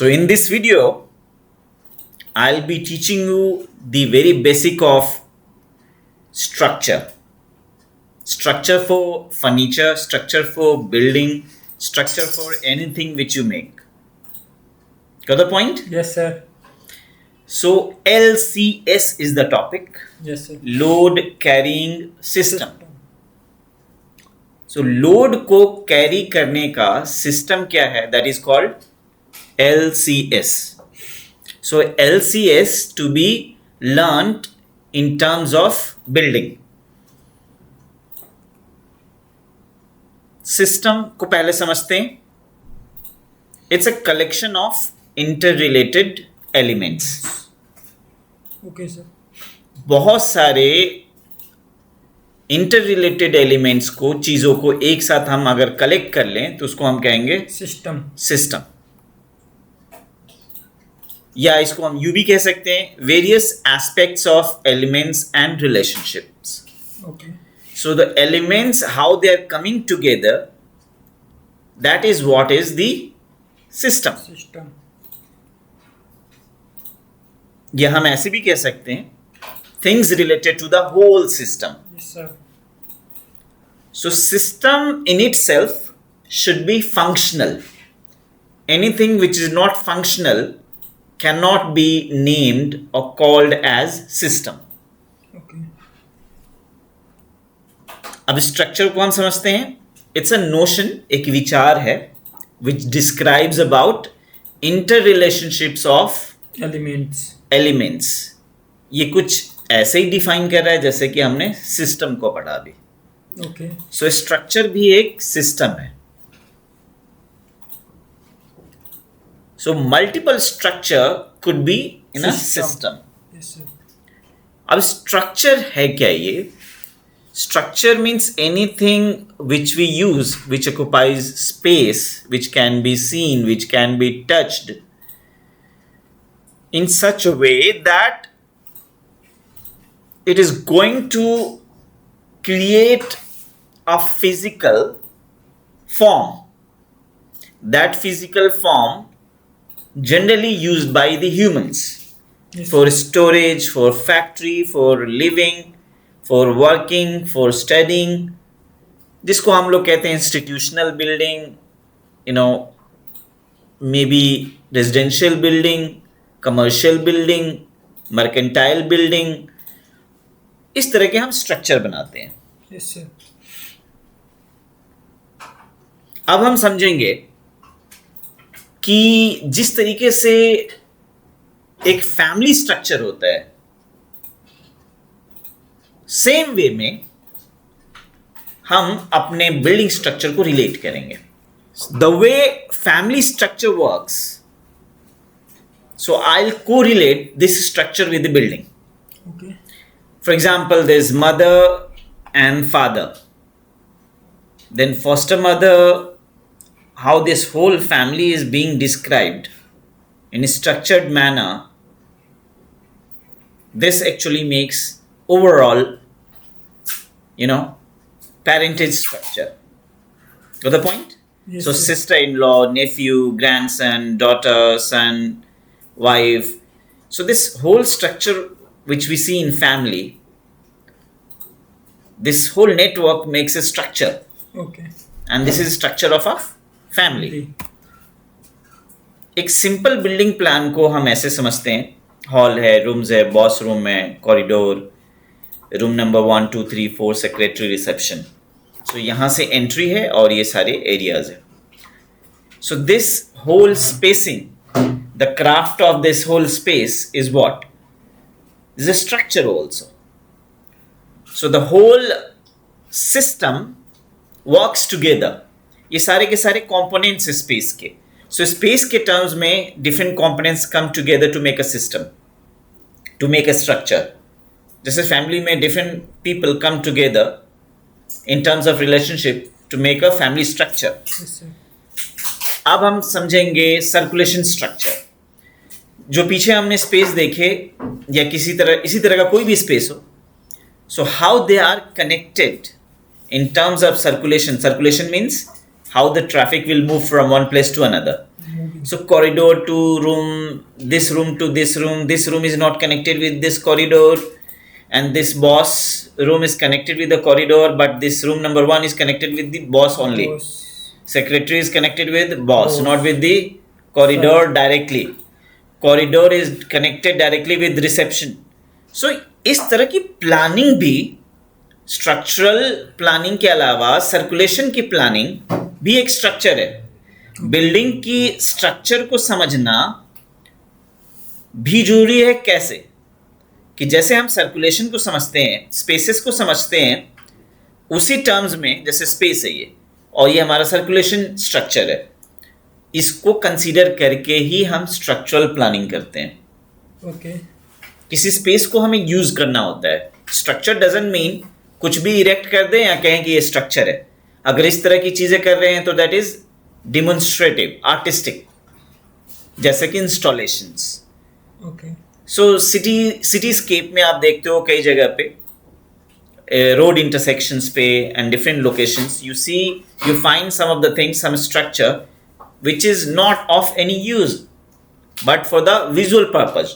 So in this video, I'll be teaching you the very basic of structure. Structure for furniture, structure for building, structure for anything which you make. Got the point? Yes, sir. So LCS is the topic. Yes, sir. Load carrying system. So load को carry करने का system क्या है? That is called LCS. So LCS to be learnt in terms of building. System को पहले समझते हैं. It's a collection of interrelated elements. Okay, sir. बहुत सारे इंटररिलेटेड एलिमेंट्स को, चीजों को एक साथ हम अगर कलेक्ट कर लें तो उसको हम कहेंगे सिस्टम. या इसको हम यूं भी कह सकते हैं, various aspects of elements and relationships. Okay. So the elements, how they are coming together, that is what is the system. या हम ऐसे भी कह सकते हैं, things related to the whole system. Yes, sir. So system in itself should be functional. Anything which is not functional cannot be named or called as system. Okay. अब structure को हम समझते हैं. It's a notion, एक विचार है, which describes about interrelationships of Elements. ये कुछ ऐसे ही डिफाइन कर रहा है जैसे कि हमने सिस्टम को पढ़ा अभी. Okay. सो स्ट्रक्चर भी एक सिस्टम है. So multiple structure could be in a system. Yes, sir. अब स्ट्रक्चर है क्या? ये structure means anything which we use which occupies space, which can be seen, which can be touched in such a way that it is going to create a physical form. That physical form generally used by the humans. Yes. For storage, for factory, for living, for working, for studying. जिसको हम लोग कहते हैं institutional building, maybe residential building, commercial building, mercantile building, इस तरह के हम structure बनाते हैं. Yes, sir. अब हम समझेंगे कि जिस तरीके से एक फैमिली स्ट्रक्चर होता है, सेम वे में हम अपने बिल्डिंग स्ट्रक्चर को रिलेट करेंगे. The way family structure works, so I'll correlate this structure with the building. Okay. For example, there's mother and father. Then foster mother, how this whole family is being described in a structured manner, this actually makes overall, parentage structure. Got the point? Yes, So sir. sister-in-law, nephew, grandson, daughter, son, wife. So this whole structure which we see in family, this whole network makes a structure, Okay. and this is structure of a family. एक simple building plan को हम ऐसे समझते हैं, hall है, rooms है, boss room है, corridor, room number 1 2 3 4, secretary, reception. So यहाँ से एंट्री है और ये सारे एरियाज है. So this whole spacing, the craft of this whole space is what? Is a structure also. So the whole system works together. ये सारे के सारे components है space के. So space के terms में different components come together to make a system, to make a structure. जैसे family में different people come together in terms of relationship to make a family structure. Yes, sir. अब हम समझेंगे circulation structure. जो पीछे हमने space देखे या इसी तरह का कोई भी स्पेस हो, so how they are connected in terms of circulation. Circulation means how the traffic will move from one place to another. moving. So corridor to room to this room is not connected with this corridor, and this boss room is connected with the corridor, but this room number 1 is connected with the boss only. Boss. Secretary is connected with boss, Boss. not with the corridor directly. Corridor is connected directly with reception. So इस तरह की planning भी, structural planning के अलावा circulation की planning भी एक structure है. बिल्डिंग की स्ट्रक्चर को समझना भी जरूरी है. कैसे? कि जैसे हम सर्कुलेशन को समझते हैं, स्पेसेस को समझते हैं, उसी टर्म्स में जैसे स्पेस है ये, और ये हमारा सर्कुलेशन स्ट्रक्चर है, इसको कंसीडर करके ही हम स्ट्रक्चरल प्लानिंग करते हैं. Okay. किसी स्पेस को हमें यूज करना होता है. स्ट्रक्चर डजंट मीन कुछ भी इरेक्ट कर दें या कहें कि ये स्ट्रक्चर है. अगर इस तरह की चीजें कर रहे हैं तो दैट इज डिमोन्स्ट्रेटिव, आर्टिस्टिक, जैसे कि इंस्टॉलेशंस. Okay. सो सिटीस्केप में आप देखते हो कई जगह पे रोड इंटरसेक्शंस पे and different locations, you find some of the things, some structure which is not of any use but for the visual purpose.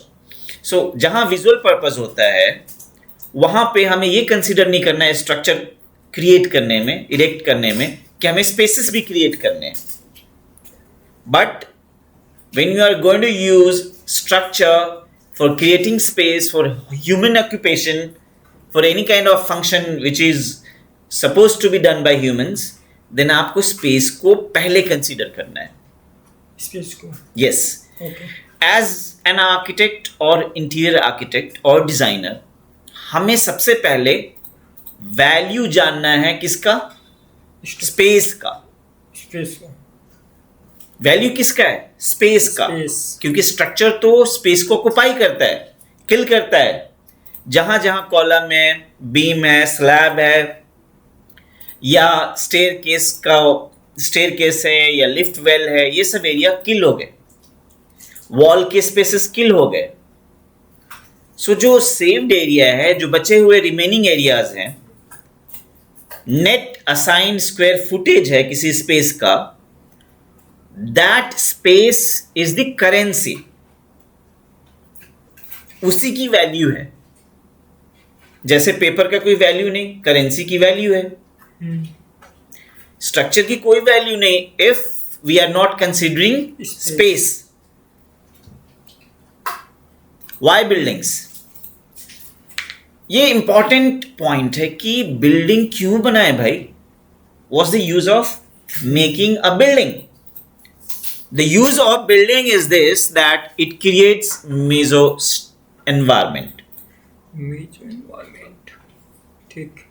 So जहाँ visual purpose होता है वहाँ पे हमें ये कंसिडर नहीं करना है स्ट्रक्चर क्रिएट करने में, इरेक्ट करने में, कि हमें स्पेसेस भी क्रिएट करने हैं. But when you are going to use structure for creating space for human occupation, for any kind of function which is supposed to be done by humans, then आपको space को पहले consider करना है. Space को. Yes. Okay. As an architect or interior architect or designer, हमें सबसे पहले value जानना है किसका? स्पेस का. Space को. वैल्यू किसका है? स्पेस का. Space. क्योंकि स्ट्रक्चर तो स्पेस को ऑक्युपाई करता है, किल करता है. जहां जहां कॉलम है, बीम है, स्लैब है, या स्टेयरकेस है, या लिफ्ट वेल है, ये सब एरिया किल हो गए. वॉल के स्पेसेस किल हो गए. सो जो सेव्ड एरिया है, जो बचे हुए रिमेनिंग एरियाज हैं, नेट असाइंड स्क्वायर फुटेज है किसी स्पेस का, that space is the currency. उसी की वैल्यू है. जैसे पेपर का कोई वैल्यू नहीं, करेंसी की वैल्यू है. स्ट्रक्चर की कोई वैल्यू नहीं if we are not considering space. Why buildings? ये इंपॉर्टेंट पॉइंट है कि बिल्डिंग क्यों बनाए भाई. What's the use of making a building? The use of building is this, that it creates meso environment. Environment. ठीक.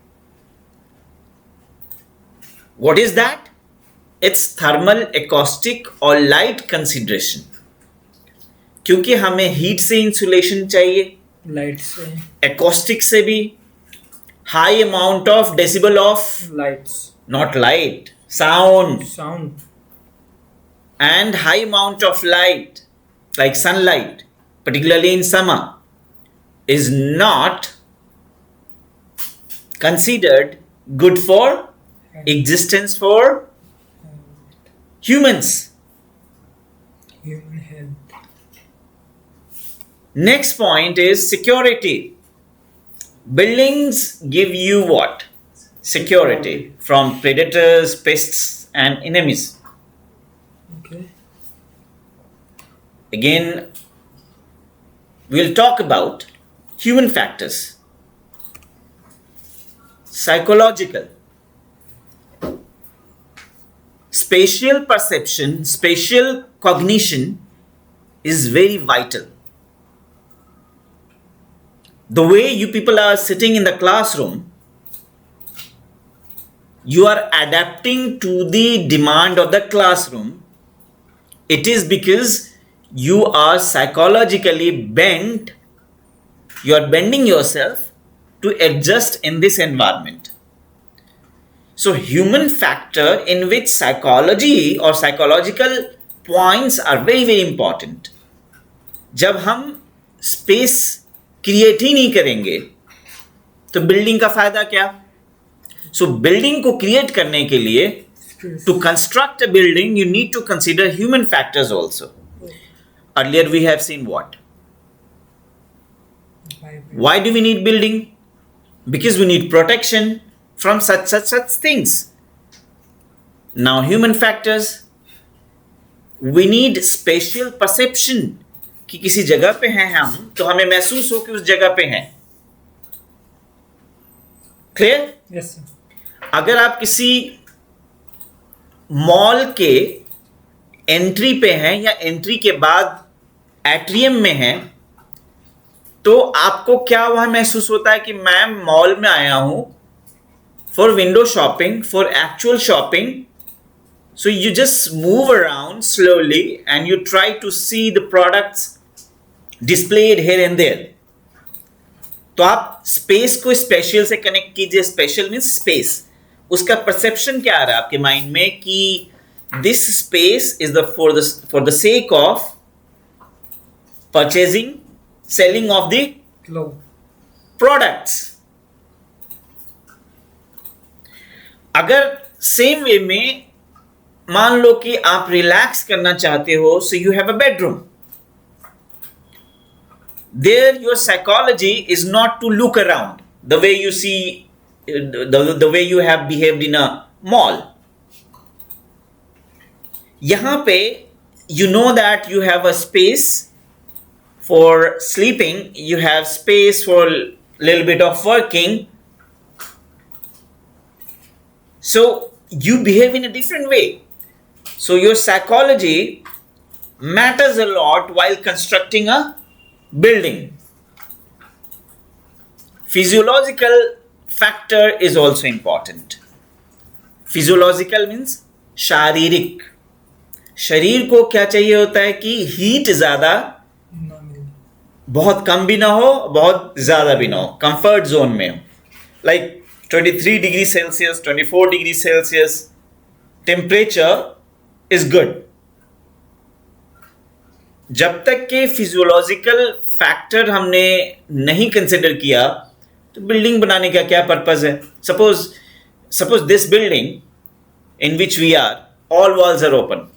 What is that? It's thermal, acoustic और light consideration. क्योंकि हमें हीट से इंसुलेशन चाहिए, लाइट से, acoustic से भी, high amount of decibel of, lights, not light, sound, sound, and high amount of light like sunlight, particularly in summer, is not considered good for existence for humans. Human health. Next point is security. Buildings give you what? Security from predators, pests, and enemies. Okay. Again, we'll talk about human factors. Psychological. Spatial perception, spatial cognition is very vital. The way you people are sitting in the classroom, you are adapting to the demand of the classroom. It is because you are psychologically bent, you are bending yourself to adjust in this environment. So human factor in which psychology or psychological points are very very important. जब हम space create ही नहीं करेंगे तो building का फायदा क्या? सो building को create करने के लिए Space. To construct a building, you need to consider human factors also. Earlier we have seen what? Why do we need building? Because we need protection from such things. Now human factors, we need spatial perception कि किसी जगह पे हैं हम तो हमें महसूस हो कि उस जगह पे हैं. क्लियर? Yes, sir. अगर आप किसी मॉल के एंट्री पे हैं या एंट्री के बाद एट्रियम में हैं तो आपको क्या वहां महसूस होता है कि मैं मॉल में आया हूं for window shopping, for actual shopping. So you just move around slowly and you try to see the products displayed here and there. तो आप स्पेस को स्पेशल से कनेक्ट कीजिए. Spatial means space. उसका परसेप्शन क्या आ रहा है आपके माइंड में कि this space is the for the sake of purchasing, selling of the Cloud. Products. अगर सेम वे में मान लो कि आप रिलैक्स करना चाहते हो, so you have a bedroom. There your psychology is not to look around the way you see the way you have behaved in a mall. यहां पे you know that you have a space for sleeping, you have space for a little bit of working, so you behave in a different way. So your psychology matters a lot while constructing a building. Physiological factor is also important. Physiological means शारीरिक. शरीर को क्या चाहिए होता है कि heat ज्यादा, ना मिले. बहुत कम भी ना हो, बहुत ज्यादा भी ना हो, कंफर्ट जोन में हो. Like 23 degree Celsius, 24 degree Celsius temperature is good. जब तक के फिजियोलॉजिकल फैक्टर हमने नहीं कंसिडर किया तो बिल्डिंग बनाने का क्या पर्पज है. Suppose this building in which we are, all walls are open.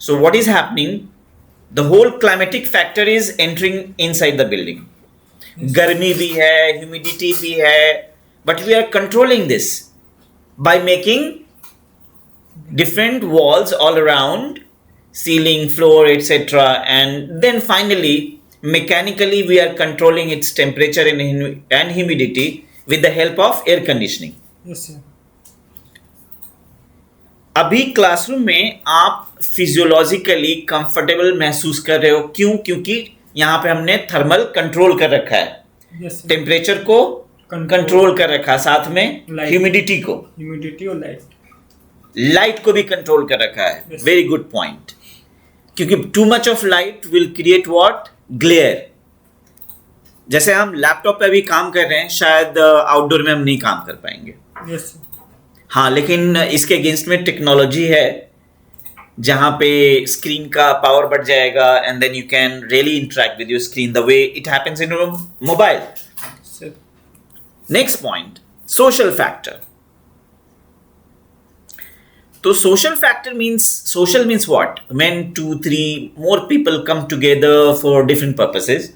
So what is happening? The whole climatic factor is entering inside the building. गर्मी भी है, humidity भी है, but we are controlling this by making different walls all around, ceiling, floor, etc. And then finally, mechanically we are controlling its temperature and humidity with the help of air conditioning. Yes, sir. अभी classroom में आप physiologically comfortable महसूस कर रहे हो. क्यों? क्योंकि यहाँ पे हमने थर्मल कंट्रोल कर रखा है. Yes, sir. टेम्परेचर को कंट्रोल कर रखा है, साथ में Light. ह्यूमिडिटी को, Humidity और light. लाइट को भी कंट्रोल कर रखा है. Yes. Very good point. क्योंकि too much of light will create what? Glare. जैसे हम लैपटॉप पे भी काम कर रहे हैं, शायद आउटडोर में हम नहीं काम कर पाएंगे. Yes, sir. हाँ, लेकिन इसके अगेंस्ट में टेक्नोलॉजी है जहाँ पे स्क्रीन का पावर बढ़ जाएगा and then you can really interact with your screen the way it happens in your mobile. Sir. Next point, social factor. तो social means what? When 2-3 more people come together for different purposes.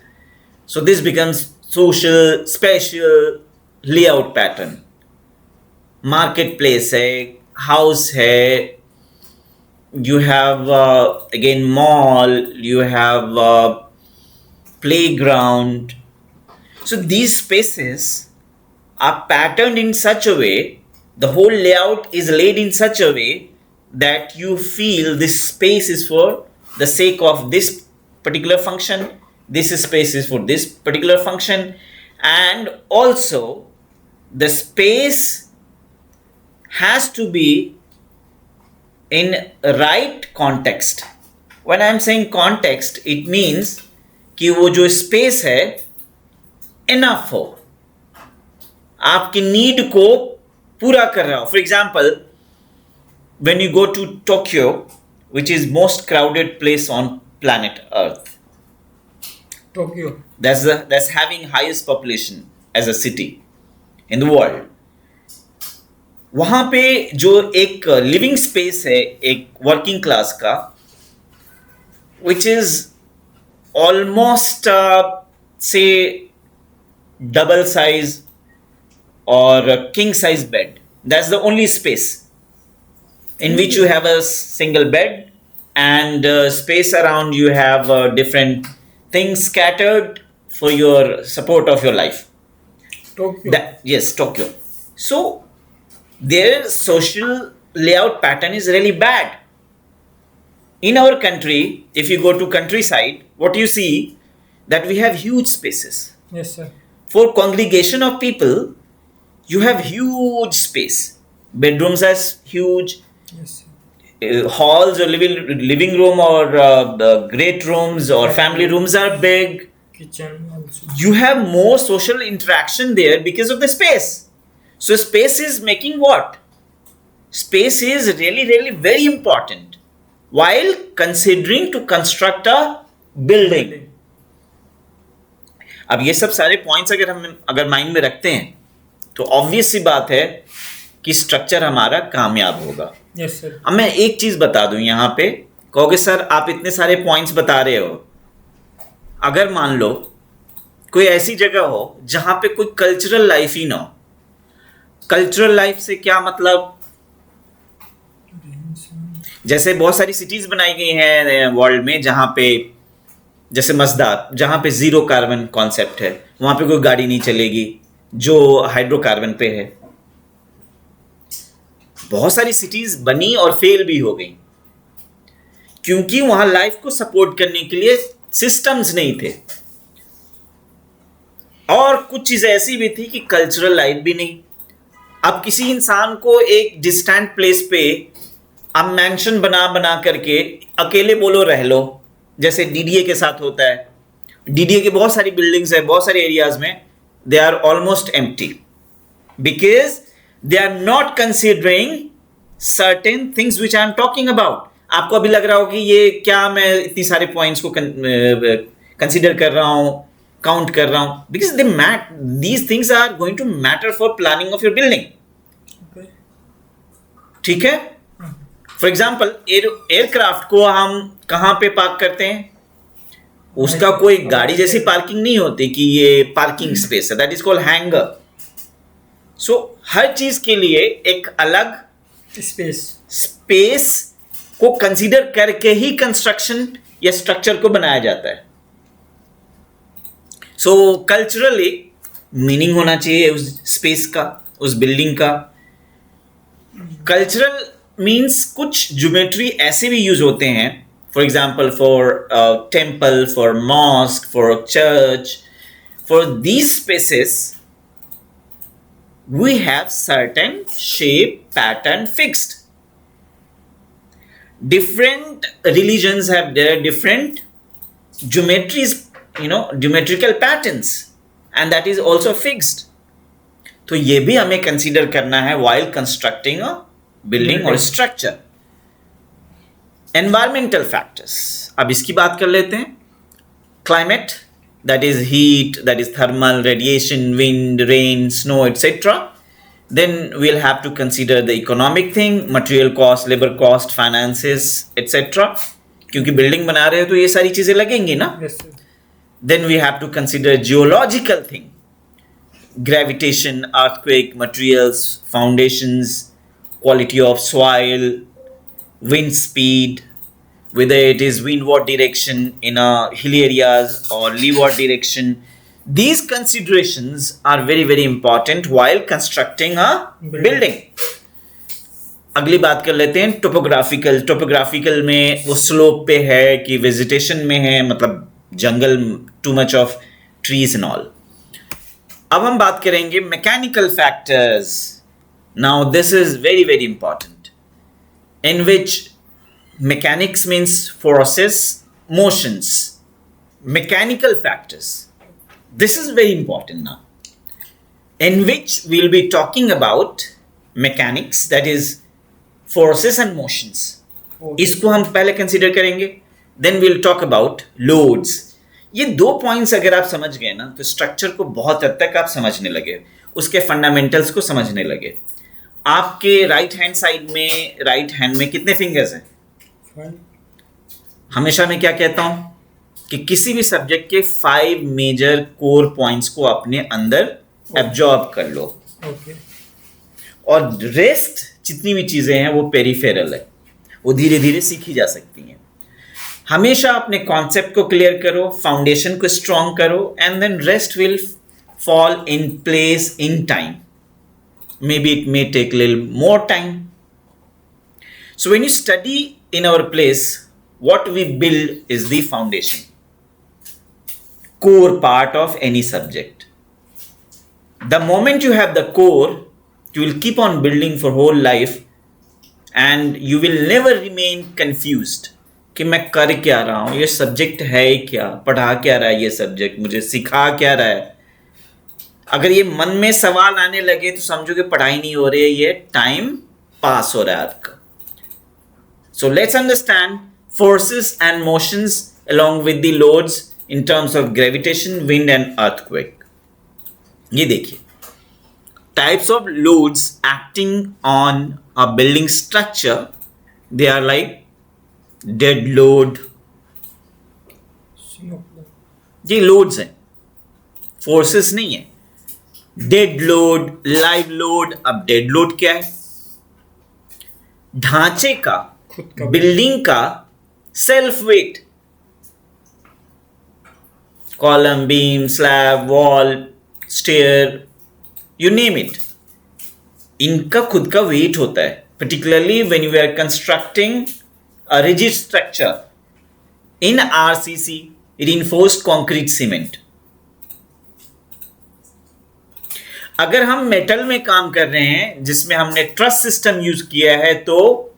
So this becomes social, spatial layout pattern. Marketplace है, house है, you have again mall, you have playground. So these spaces are patterned in such a way, the whole layout is laid in such a way that you feel this space is for the sake of this particular function, this space is for this particular function, and also the space has to be in right context. When I am saying context, it means कि वो जो space है enough हो, आपकी need को पूरा कर रहा हो. For example, when you go to Tokyo, which is most crowded place on planet Earth, Tokyo. that's having highest population as a city in the world. वहां पे जो एक लिविंग स्पेस है एक वर्किंग क्लास का, विच इज ऑलमोस्ट से double size और king size bed, that's the only space in which you have a single bed and space around you have different things scattered for your support of your life. Tokyo. Yes, Tokyo. So their social layout pattern is really bad. In our country, if you go to countryside, what you see that we have huge spaces. Yes, sir. For congregation of people, you have huge space. Bedrooms are huge. Yes, sir. Halls or living room or the great rooms or family rooms are big. Kitchen also. You have more social interaction there because of the space. So space is making what? Space is really, really very important while considering to construct a building. अब ये सब सारे points अगर mind में रखते हैं तो obvious सी बात है कि स्ट्रक्चर हमारा कामयाब होगा. Yes, sir. अब मैं एक चीज बता दूं यहाँ पे, कहोगे सर आप इतने सारे पॉइंट्स बता रहे हो, अगर मान लो कोई ऐसी जगह हो जहां पे कोई कल्चरल लाइफ ही ना हो. कल्चरल लाइफ से क्या मतलब, जैसे बहुत सारी सिटीज बनाई गई हैं वर्ल्ड में जहां पे, जैसे मस्दात जहां पे जीरो कार्बन कॉन्सेप्ट है, वहां पे कोई गाड़ी नहीं चलेगी जो हाइड्रोकार्बन पे है. बहुत सारी सिटीज बनी और फेल भी हो गई क्योंकि वहां लाइफ को सपोर्ट करने के लिए सिस्टम्स नहीं थे. और कुछ चीजें ऐसी भी थी कि कल्चरल लाइफ भी नहीं. अब किसी इंसान को एक डिस्टेंट प्लेस पे अब मैंशन बना बना करके अकेले बोलो रह लो, जैसे डीडीए के साथ होता है. डीडीए के बहुत सारी बिल्डिंग्स है बहुत सारे एरियाज में, they are almost empty because they are not considering certain things which I am talking about. आपको अभी लग रहा हो कि ये क्या मैं इतनी सारे पॉइंट्स को कंसीडर कर रहा हूं, काउंट कर रहा हूं, because these things are going to matter for planning of your building. Okay. ठीक है. फॉर एग्जाम्पल एयरक्राफ्ट को हम कहां पे पार्क करते हैं, उसका कोई गाड़ी जैसी पार्किंग नहीं होती कि ये पार्किंग स्पेस है, दैट इज कॉल्ड हैंगर. सो हर चीज के लिए एक अलग स्पेस को कंसीडर करके ही कंस्ट्रक्शन या स्ट्रक्चर को बनाया जाता है. सो कल्चरली मीनिंग होना चाहिए उस स्पेस का, उस बिल्डिंग का. कल्चरल मीन्स कुछ ज्योमेट्री ऐसे भी यूज होते हैं, for example for temple, for mosque, for church. For these spaces we have certain shape pattern fixed. Different religions have their different geometries, geometrical patterns, and that is also fixed. तो ये भी हमें consider करना है while constructing a building or structure. Environmental factors, अब इसकी बात कर लेते हैं. Climate, that is heat, that is thermal, radiation, wind, rain, snow, etc. Then we'll have to consider the economic thing, material cost, labor cost, finances, etc. क्योंकि building बना रहे हो तो ये सारी चीजें लगेंगी ना. Yes, sir. Then we have to consider geological thing, gravitation, earthquake, materials, foundations, quality of soil, wind speed, whether it is windward direction in a hilly areas or leeward direction. These considerations are very very important while constructing a building. अगली बात कर लेते हैं topographical में वो slope पे है कि वेजिटेशन में है, मतलब जंगल, too much of trees and all. अब हम बात करेंगे mechanical factors. Now this is very very important, in which mechanics means forces, motions, mechanical factors. This is very important now, in which we'll be talking about mechanics, that is forces and motions. इसको हम पहले consider करेंगे, then we'll talk about loads. ये दो points अगर आप समझ गए ना तो स्ट्रक्चर को बहुत हद तक आप समझने लगे, उसके फंडामेंटल्स को समझने लगे. आपके राइट हैंड में कितने फिंगर्स हैं? 5. हमेशा मैं क्या कहता हूं कि किसी भी सब्जेक्ट के 5 मेजर कोर पॉइंट्स को अपने अंदर एब्जॉर्ब कर लो, Okay. और रेस्ट जितनी भी चीजें हैं वो पेरिफेरल है, वो धीरे धीरे सीखी जा सकती हैं। हमेशा अपने कॉन्सेप्ट को क्लियर करो, फाउंडेशन को स्ट्रॉन्ग करो, and then rest will fall in place in time. Maybe it may take a little more time. So when you study in our place, what we build is the foundation, core part of any subject. The moment you have the core, you will keep on building for whole life, and you will never remain confused कि मैं कर क्या रहा हूँ, ये subject है क्या, पढ़ा क्या रहा है ये सब्जेक्ट, मुझे सिखा क्या रहा है। अगर ये मन में सवाल आने लगे तो समझो कि पढ़ाई नहीं हो रही है, ये टाइम पास हो रहा है आपका। So let's understand forces and motions along with the loads in terms of gravitation, wind and earthquake. ये देखिए, types of loads acting on a building structure, they are like dead load, ये loads हैं, forces नहीं है। Dead load, live load. अब dead load क्या है? ढांचे का, बिल्डिंग का self weight, column, beam, slab, wall, stair, you name it, इनका खुद का वेट होता है। particularly when you are constructing a rigid structure in RCC, reinforced concrete cement. अगर हम मेटल में काम कर रहे हैं जिसमें हमने ट्रस सिस्टम यूज किया है, तो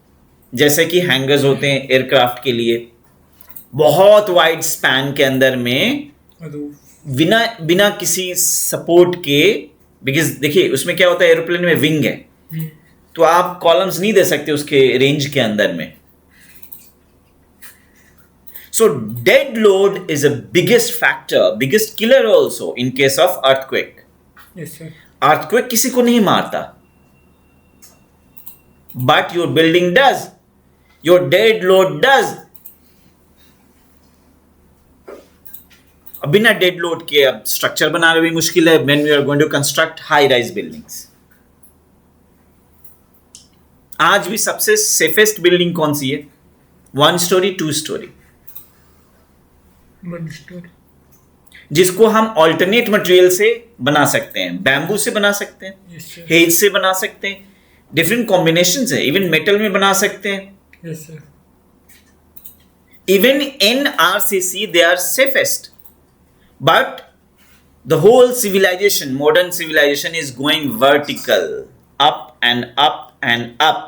जैसे कि हैंगर्स होते हैं एयरक्राफ्ट के लिए, बहुत वाइड स्पैन के अंदर में बिना किसी सपोर्ट के, बिकॉज देखिए उसमें क्या होता है, एरोप्लेन में विंग है, तो आप कॉलम्स नहीं दे सकते उसके रेंज के अंदर में। So dead load is a biggest factor, biggest killer also in case of earthquake. Earthquake किसी को नहीं मारता, but your building does, your dead load does. बिना डेड लोड के अब स्ट्रक्चर बनाना भी मुश्किल है when we are going to construct high rise buildings. आज भी सबसे सेफेस्ट बिल्डिंग कौन सी है? 1 स्टोरी, 2 स्टोरी, 1 स्टोरी, जिसको हम ऑल्टरनेट मटेरियल से बना सकते हैं, बैम्बू से बना सकते हैं, हेज से बना सकते हैं, डिफरेंट कॉम्बिनेशंस है, इवन मेटल में बना सकते हैं। Even in RCC they are safest, but the whole civilization, modern civilization is going vertical, up and up and up.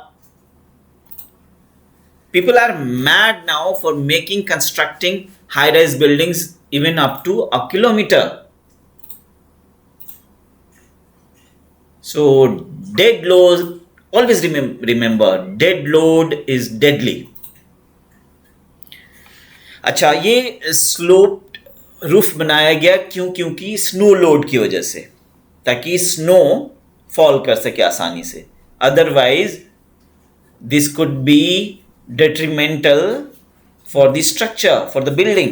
People are mad now for constructing high-rise buildings even up to a kilometer. So dead load, always remember, dead load is deadly. अच्छा, ये sloped roof बनाया गया क्यों? क्योंकि snow load की वजह से, ताकि स्नो फॉल कर सके आसानी से। Otherwise, this could be detrimental for the structure, for the building.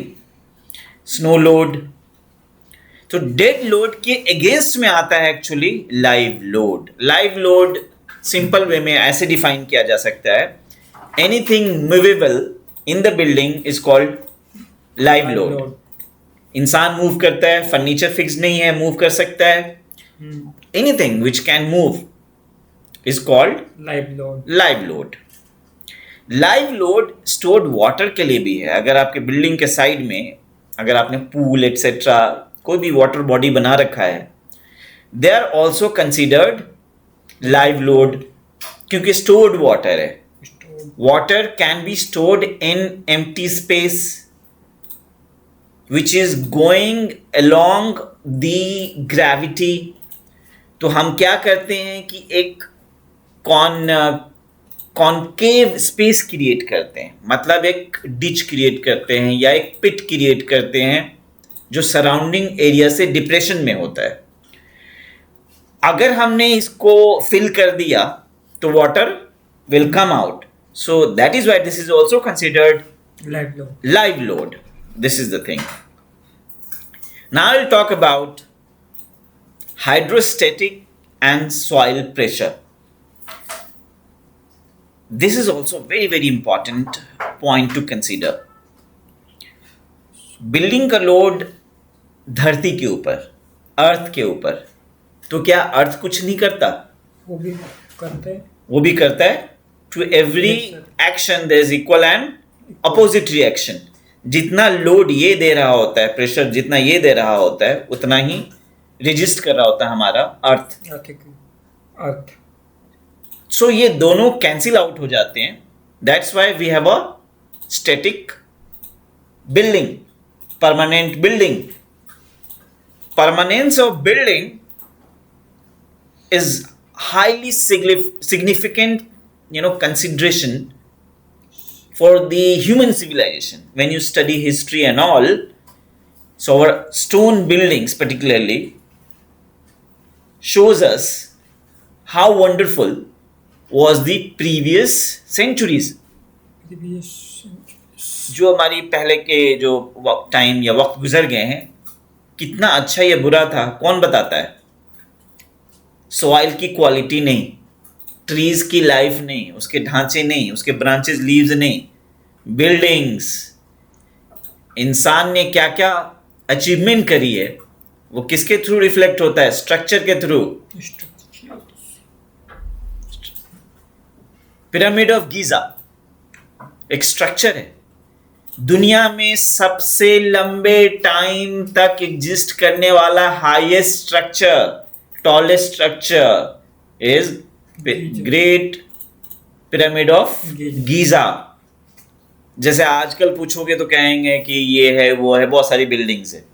Snow load. तो dead load के against में आता है actually live load. Live load simple way में ऐसे define किया जा सकता है, anything movable in the building is called live load. इंसान move करता है, furniture fixed नहीं है, move कर सकता है, anything which can move is called live load. Live load. Live load stored water के लिए भी है। अगर आपके बिल्डिंग के साइड में, अगर आपने पूल एटसेट्रा कोई भी वाटर बॉडी बना रखा है, they are also considered live load, क्योंकि stored water है। Water can be stored in empty space which is going along the gravity. तो हम क्या करते हैं कि एक कॉनकेव स्पेस क्रिएट करते हैं, मतलब एक डिच क्रिएट करते हैं या एक पिट क्रिएट करते हैं जो सराउंडिंग एरिया से डिप्रेशन में होता है। अगर हमने इसको फिल कर दिया तो water will come out. So that is why this is also considered Live load. live load. This is the thing. Now I'll talk about hydrostatic and soil pressure. This is also very very important point to consider. Building का load धरती के ऊपर, अर्थ के ऊपर, तो क्या अर्थ कुछ नहीं करता? वो भी करते हैं. वो भी करता है. To every Yes, sir. Action there is equal and opposite reaction. जितना लोड ये दे रहा होता है, प्रेशर जितना ये दे रहा होता है, उतना ही रजिस्ट कर रहा होता है हमारा अर्थ. अर्थ. सो ये दोनों कैंसिल आउट हो जाते हैं. That's why we have a static building, permanent building. Permanence of building is highly significant, consideration for the human civilization when you study history and all. So our stone buildings particularly shows us how wonderful was the previous centuries. जो हमारी पहले के जो time या वक्त गुजर गए हैं, कितना अच्छा या बुरा था, कौन बताता है? सॉइल की क्वालिटी नहीं, ट्रीज की लाइफ नहीं, उसके ढांचे नहीं, उसके ब्रांचेस लीव्स नहीं, बिल्डिंग्स, इंसान ने क्या क्या अचीवमेंट करी है, वो किसके थ्रू रिफ्लेक्ट होता है? स्ट्रक्चर के थ्रू. पिरामिड ऑफ गीजा एक स्ट्रक्चर है. दुनिया में सबसे लंबे टाइम तक एग्जिस्ट करने वाला highest structure, tallest structure is Great Pyramid of Giza. जैसे आजकल पूछोगे तो कहेंगे कि ये है वो है, बहुत सारी बिल्डिंग्स है,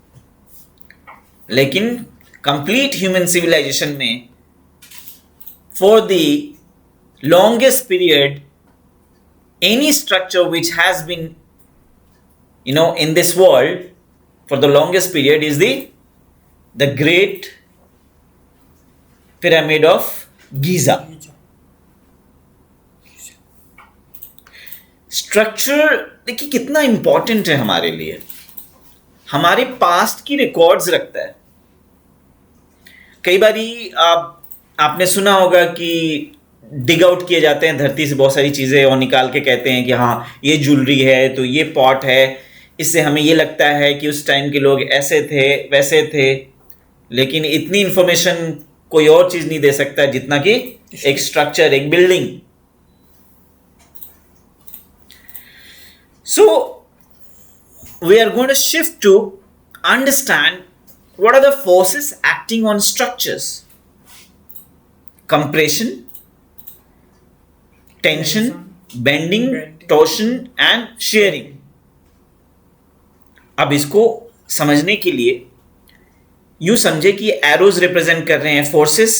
लेकिन कंप्लीट ह्यूमन सिविलाइजेशन में for the longest period any structure which has been in this world for the longest period is the Great Pyramid of Giza. Structure देखिए कितना इंपॉर्टेंट है हमारे लिए, हमारे पास्ट की रिकॉर्ड्स रखता है. कई बारी आपने सुना होगा कि डिग आउट किए जाते हैं धरती से बहुत सारी चीजें और निकाल के कहते हैं कि हाँ ये ज्वेलरी है, तो ये पॉट है, इससे हमें ये लगता है कि उस टाइम के लोग ऐसे थे वैसे थे. लेकिन इतनी इंफॉर्मेशन कोई और चीज नहीं दे सकता जितना कि एक स्ट्रक्चर, एक building. So we are going to shift to understand what are the forces acting on structures. Compression, tension, bending, torsion and shearing. अब इसको समझने के लिए यूं समझे कि एरोज रिप्रेजेंट कर रहे हैं फोर्सेस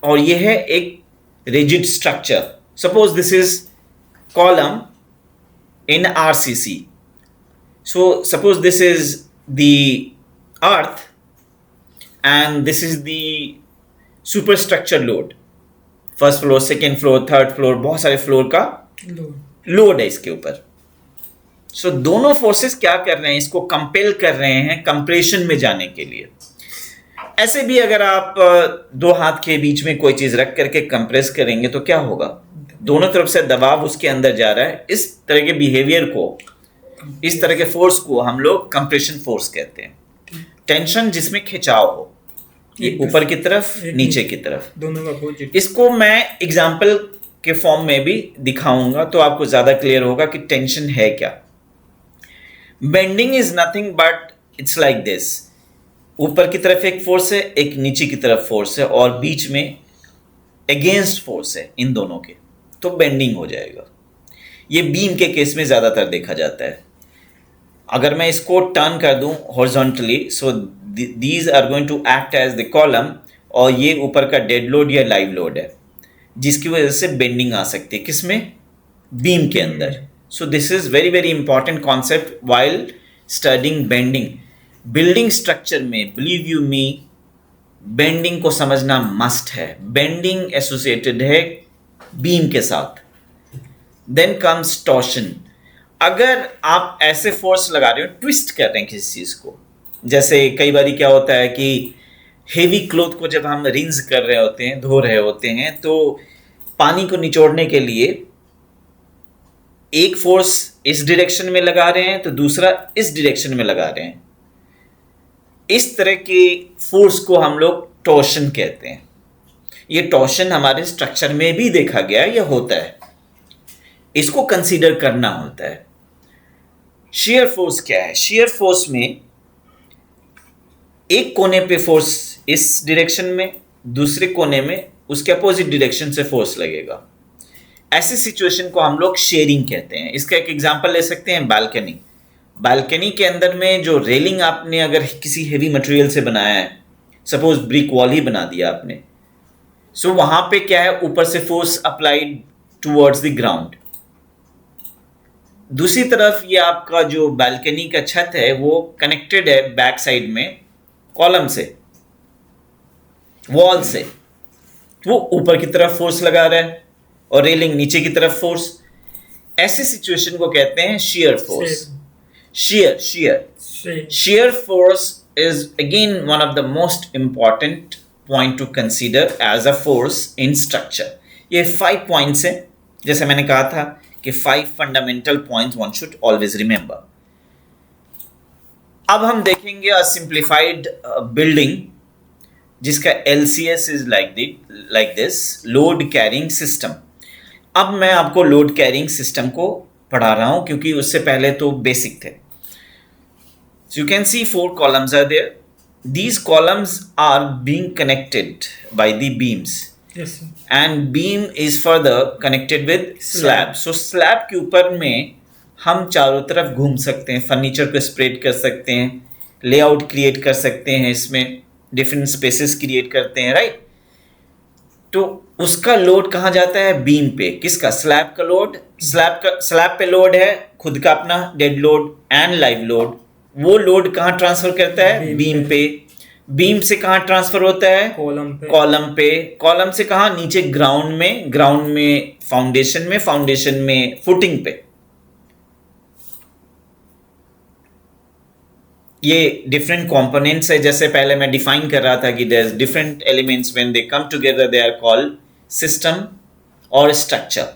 और ये है एक rigid structure. Suppose this is column in RCC. So suppose this is the earth and this is the super structure load. First floor, second floor, third floor, बहुत सारे फ्लोर का लोड है इसके ऊपर. सो दोनों फोर्सेस क्या कर रहे हैं? इसको कंपेल कर रहे हैं कंप्रेशन में जाने के लिए. ऐसे भी अगर आप दो हाथ के बीच में कोई चीज रख करके कंप्रेस करेंगे तो क्या होगा? दोनों तरफ से दबाव उसके अंदर जा रहा है. इस तरह के बिहेवियर को, इस तरह के फोर्स को हम लोग कंप्रेशन फोर्स कहते हैं. टेंशन जिसमें खिंचाव हो, ये ऊपर की तरफ, नीचे की तरफ, दोनों का अपोजिट. इसको मैं एग्जाम्पल के फॉर्म में भी दिखाऊंगा तो आपको ज्यादा क्लियर होगा कि टेंशन है क्या. Bending is nothing but it's like this. ऊपर की तरफ एक फोर्स है, एक नीचे की तरफ फोर्स है और बीच में अगेंस्ट फोर्स है इन दोनों के, तो बेंडिंग हो जाएगा. ये बीम के केस में ज्यादातर देखा जाता है. अगर मैं इसको टर्न कर दूं horizontally, so these are going to act as the column, और ये ऊपर का डेड लोड या लाइव लोड है जिसकी वजह से बेंडिंग आ सकती है. किसमें? बीम के अंदर. So this is very very important concept while studying bending. Building structure में बिलीव यू मी बेंडिंग को समझना मस्ट है. बेंडिंग एसोसिएटेड है बीम के साथ। Then comes torsion. अगर आप ऐसे फोर्स लगा रहे हो, ट्विस्ट कर रहे हैं किसी चीज को, जैसे कई बार क्या होता है कि हेवी क्लोथ को जब हम रिंस कर रहे होते हैं, धो रहे होते हैं, तो पानी को निचोड़ने के लिए एक फोर्स इस डायरेक्शन में लगा रहे हैं तो दूसरा इस डायरेक्शन में लगा रहे हैं। इस तरह के फोर्स को हम लोग टॉर्शन कहते हैं। ये टॉर्शन हमारे स्ट्रक्चर में भी देखा गया है, यह होता है, इसको कंसीडर करना होता है। शियर फोर्स क्या है? शियर फोर्स में एक कोने पे फोर्स इस डायरेक्शन में, दूसरे कोने में उसके अपोजिट डायरेक्शन से फोर्स लगेगा। ऐसी सिचुएशन को हम लोग शेयरिंग कहते हैं। इसका एक एग्जांपल ले सकते हैं, बालकनी। बालकनी के अंदर में जो रेलिंग आपने अगर किसी हेवी मटेरियल से बनाया है, सपोज ब्रिक वॉल ही बना दिया आपने, सो वहां पे क्या है, ऊपर से force applied towards the ground. दूसरी तरफ ये आपका जो बालकनी का छत है वो कनेक्टेड है बैक साइड में कॉलम से, वॉल से, वो ऊपर की तरफ फोर्स लगा रहा है और रेलिंग नीचे की तरफ फोर्स। ऐसी सिचुएशन को कहते हैं shear force. Shear force is again one of the most important point to consider as a force in structure. ये 5 points हैं, जैसे मैंने कहा था कि 5 fundamental points one should always remember. अब हम देखेंगे a simplified building जिसका LCS is like this, load carrying system. अब मैं आपको लोड कैरिंग सिस्टम को पढ़ा रहा हूं क्योंकि उससे पहले तो बेसिक थे। So you can see 4 columns are there. These columns are being connected by the beams. Yes, sir. And beam is further connected with slab. So slab के ऊपर में हम चारों तरफ घूम सकते हैं, फर्नीचर को स्प्रेड कर सकते हैं, लेआउट क्रिएट कर सकते हैं, इसमें डिफरेंट स्पेसेस क्रिएट करते हैं, राइट। तो उसका लोड कहाँ जाता है? बीम पे। किसका? स्लैब का लोड। स्लैब पे लोड है खुद का अपना dead load and live load. वो लोड कहाँ ट्रांसफर करता है? बीम पे। बीम से कहाँ ट्रांसफर होता है? कॉलम पे। कॉलम से कहाँ? नीचे ग्राउंड में। ग्राउंड में फाउंडेशन में। फाउंडेशन में फुटिंग पे। ये डिफरेंट कंपोनेंट्स है, जैसे पहले मैं डिफाइन कर रहा था कि there is different elements when they come together they are called system और स्ट्रक्चर।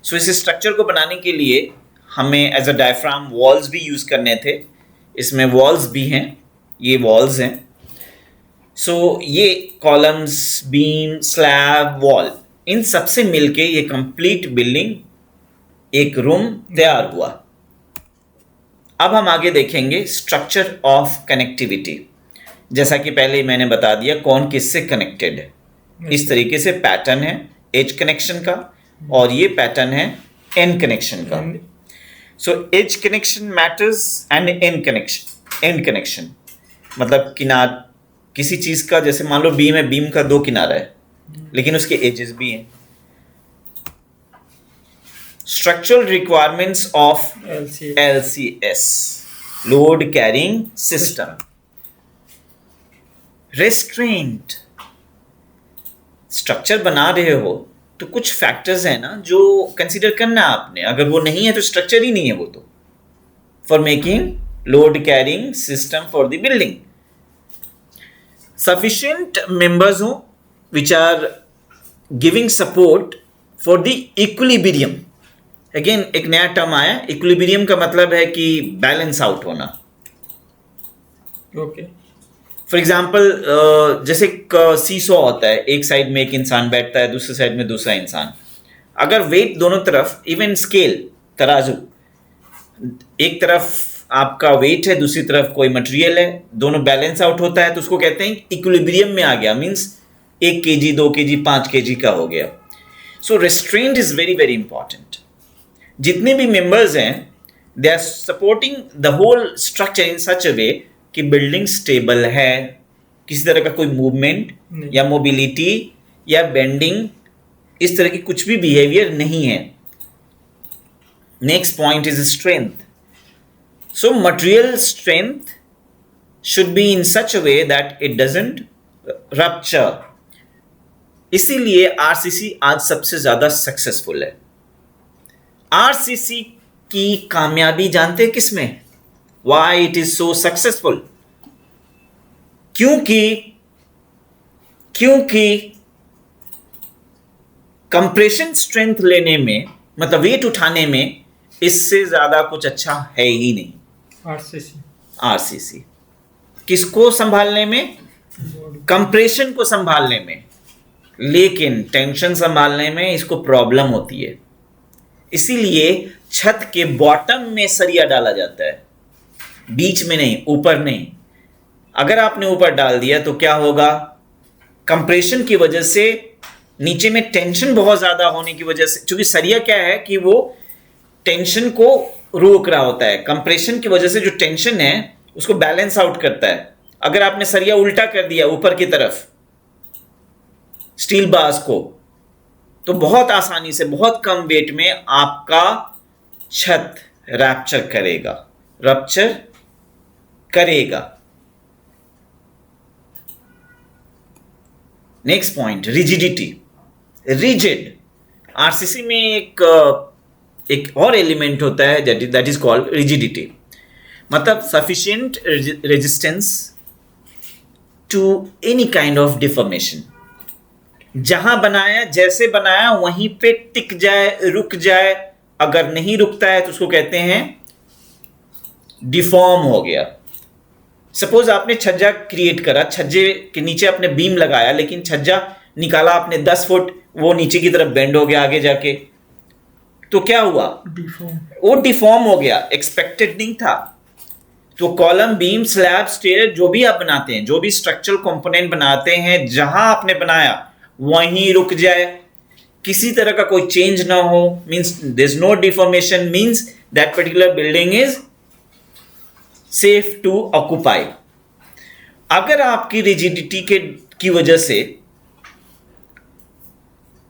सो इस स्ट्रक्चर को बनाने के लिए हमें एज अ डायफ्राम वॉल्स भी यूज करने थे। इसमें वॉल्स भी हैं, ये वॉल्स हैं। सो ये कॉलम्स, बीम, स्लैब, वॉल, इन सबसे मिलके ये कंप्लीट बिल्डिंग, एक रूम तैयार हुआ। अब हम आगे देखेंगे स्ट्रक्चर ऑफ कनेक्टिविटी। जैसा कि पहले ही मैंने बता दिया कौन किससे कनेक्टेड है। इस तरीके से पैटर्न है एज कनेक्शन का और ये पैटर्न है एंड कनेक्शन का। So edge connection matters and end connection मतलब किनार किसी चीज का, जैसे मान लो बीम है, बीम का 2 किनारा है लेकिन उसके एजेस भी हैं। Structural requirements of LCS, load carrying system. Restraint. Structure बना रहे हो तो कुछ फैक्टर्स हैं ना जो कंसीडर करना है आपने। अगर वो नहीं है तो स्ट्रक्चर ही नहीं है वो तो। For making load carrying system for the building, sufficient members हो which are giving support for the equilibrium. Again एक नया टर्म आया, इक्विलिब्रियम का मतलब है कि बैलेंस आउट होना। ओके। फॉर एग्जाम्पल जैसे सीसॉ होता है, एक साइड में एक इंसान बैठता है, दूसरे साइड में दूसरा इंसान। अगर वेट दोनों तरफ, इवन स्केल तराजू, एक तरफ आपका वेट है, दूसरी तरफ कोई मटेरियल है, दोनों बैलेंस आउट होता है तो उसको कहते हैं इक्विलिब्रियम में आ गया। मीन्स 1 kg 2 kg 5 kg का हो गया। So restraint is very very important. जितने भी मेंबर्स हैं they are supporting the whole structure in such a way कि बिल्डिंग स्टेबल है, किसी तरह का कोई मूवमेंट या मोबिलिटी या बेंडिंग, इस तरह की कुछ भी बिहेवियर नहीं है। Next point is strength. So material strength should be in such a way that it doesn't rupture. इसीलिए आरसीसी आज सबसे ज्यादा सक्सेसफुल है। आरसीसी की कामयाबी जानते हैं किसमें? Why it is so successful? क्योंकि कंप्रेशन स्ट्रेंथ लेने में, मतलब वेट उठाने में, इससे ज्यादा कुछ अच्छा है ही नहीं। आरसीसी किसको संभालने में? कंप्रेशन को संभालने में, लेकिन टेंशन संभालने में इसको प्रॉब्लम होती है। इसीलिए छत के बॉटम में सरिया डाला जाता है, बीच में नहीं, ऊपर नहीं। अगर आपने ऊपर डाल दिया तो क्या होगा? कंप्रेशन की वजह से नीचे में टेंशन बहुत ज्यादा होने की वजह से, क्योंकि सरिया क्या है कि वो टेंशन को रोक रहा होता है, कंप्रेशन की वजह से जो टेंशन है उसको बैलेंस आउट करता है। अगर आपने सरिया उल्टा कर दिया ऊपर की तरफ स्टील बार्स को, तो बहुत आसानी से, बहुत कम वेट में आपका छत रप्चर करेगा। Next point, rigidity. Rigid, RCC में एक और एलिमेंट होता है दैट इज कॉल्ड रिजिडिटी, मतलब sufficient resistance to any kind of deformation. जहां बनाया, जैसे बनाया वहीं पे टिक जाए, रुक जाए। अगर नहीं रुकता है तो उसको कहते हैं डिफॉर्म हो गया। सपोज आपने छज्जा क्रिएट करा, छज्जे के नीचे आपने बीम लगाया, लेकिन छज्जा निकाला आपने 10 फुट, वो नीचे की तरफ बेंड हो गया आगे जाके, तो क्या हुआ? वो डिफॉर्म हो गया, एक्सपेक्टेड नहीं था। तो कॉलम, बीम, स्लैब, स्टेयर जो भी आप बनाते हैं, जो भी स्ट्रक्चरल कंपोनेंट बनाते हैं, जहां आपने बनाया वहीं रुक जाए, किसी तरह का कोई चेंज ना हो, means there is no deformation, means that particular building is safe to occupy. अगर आपकी रिजिडिटी की वजह से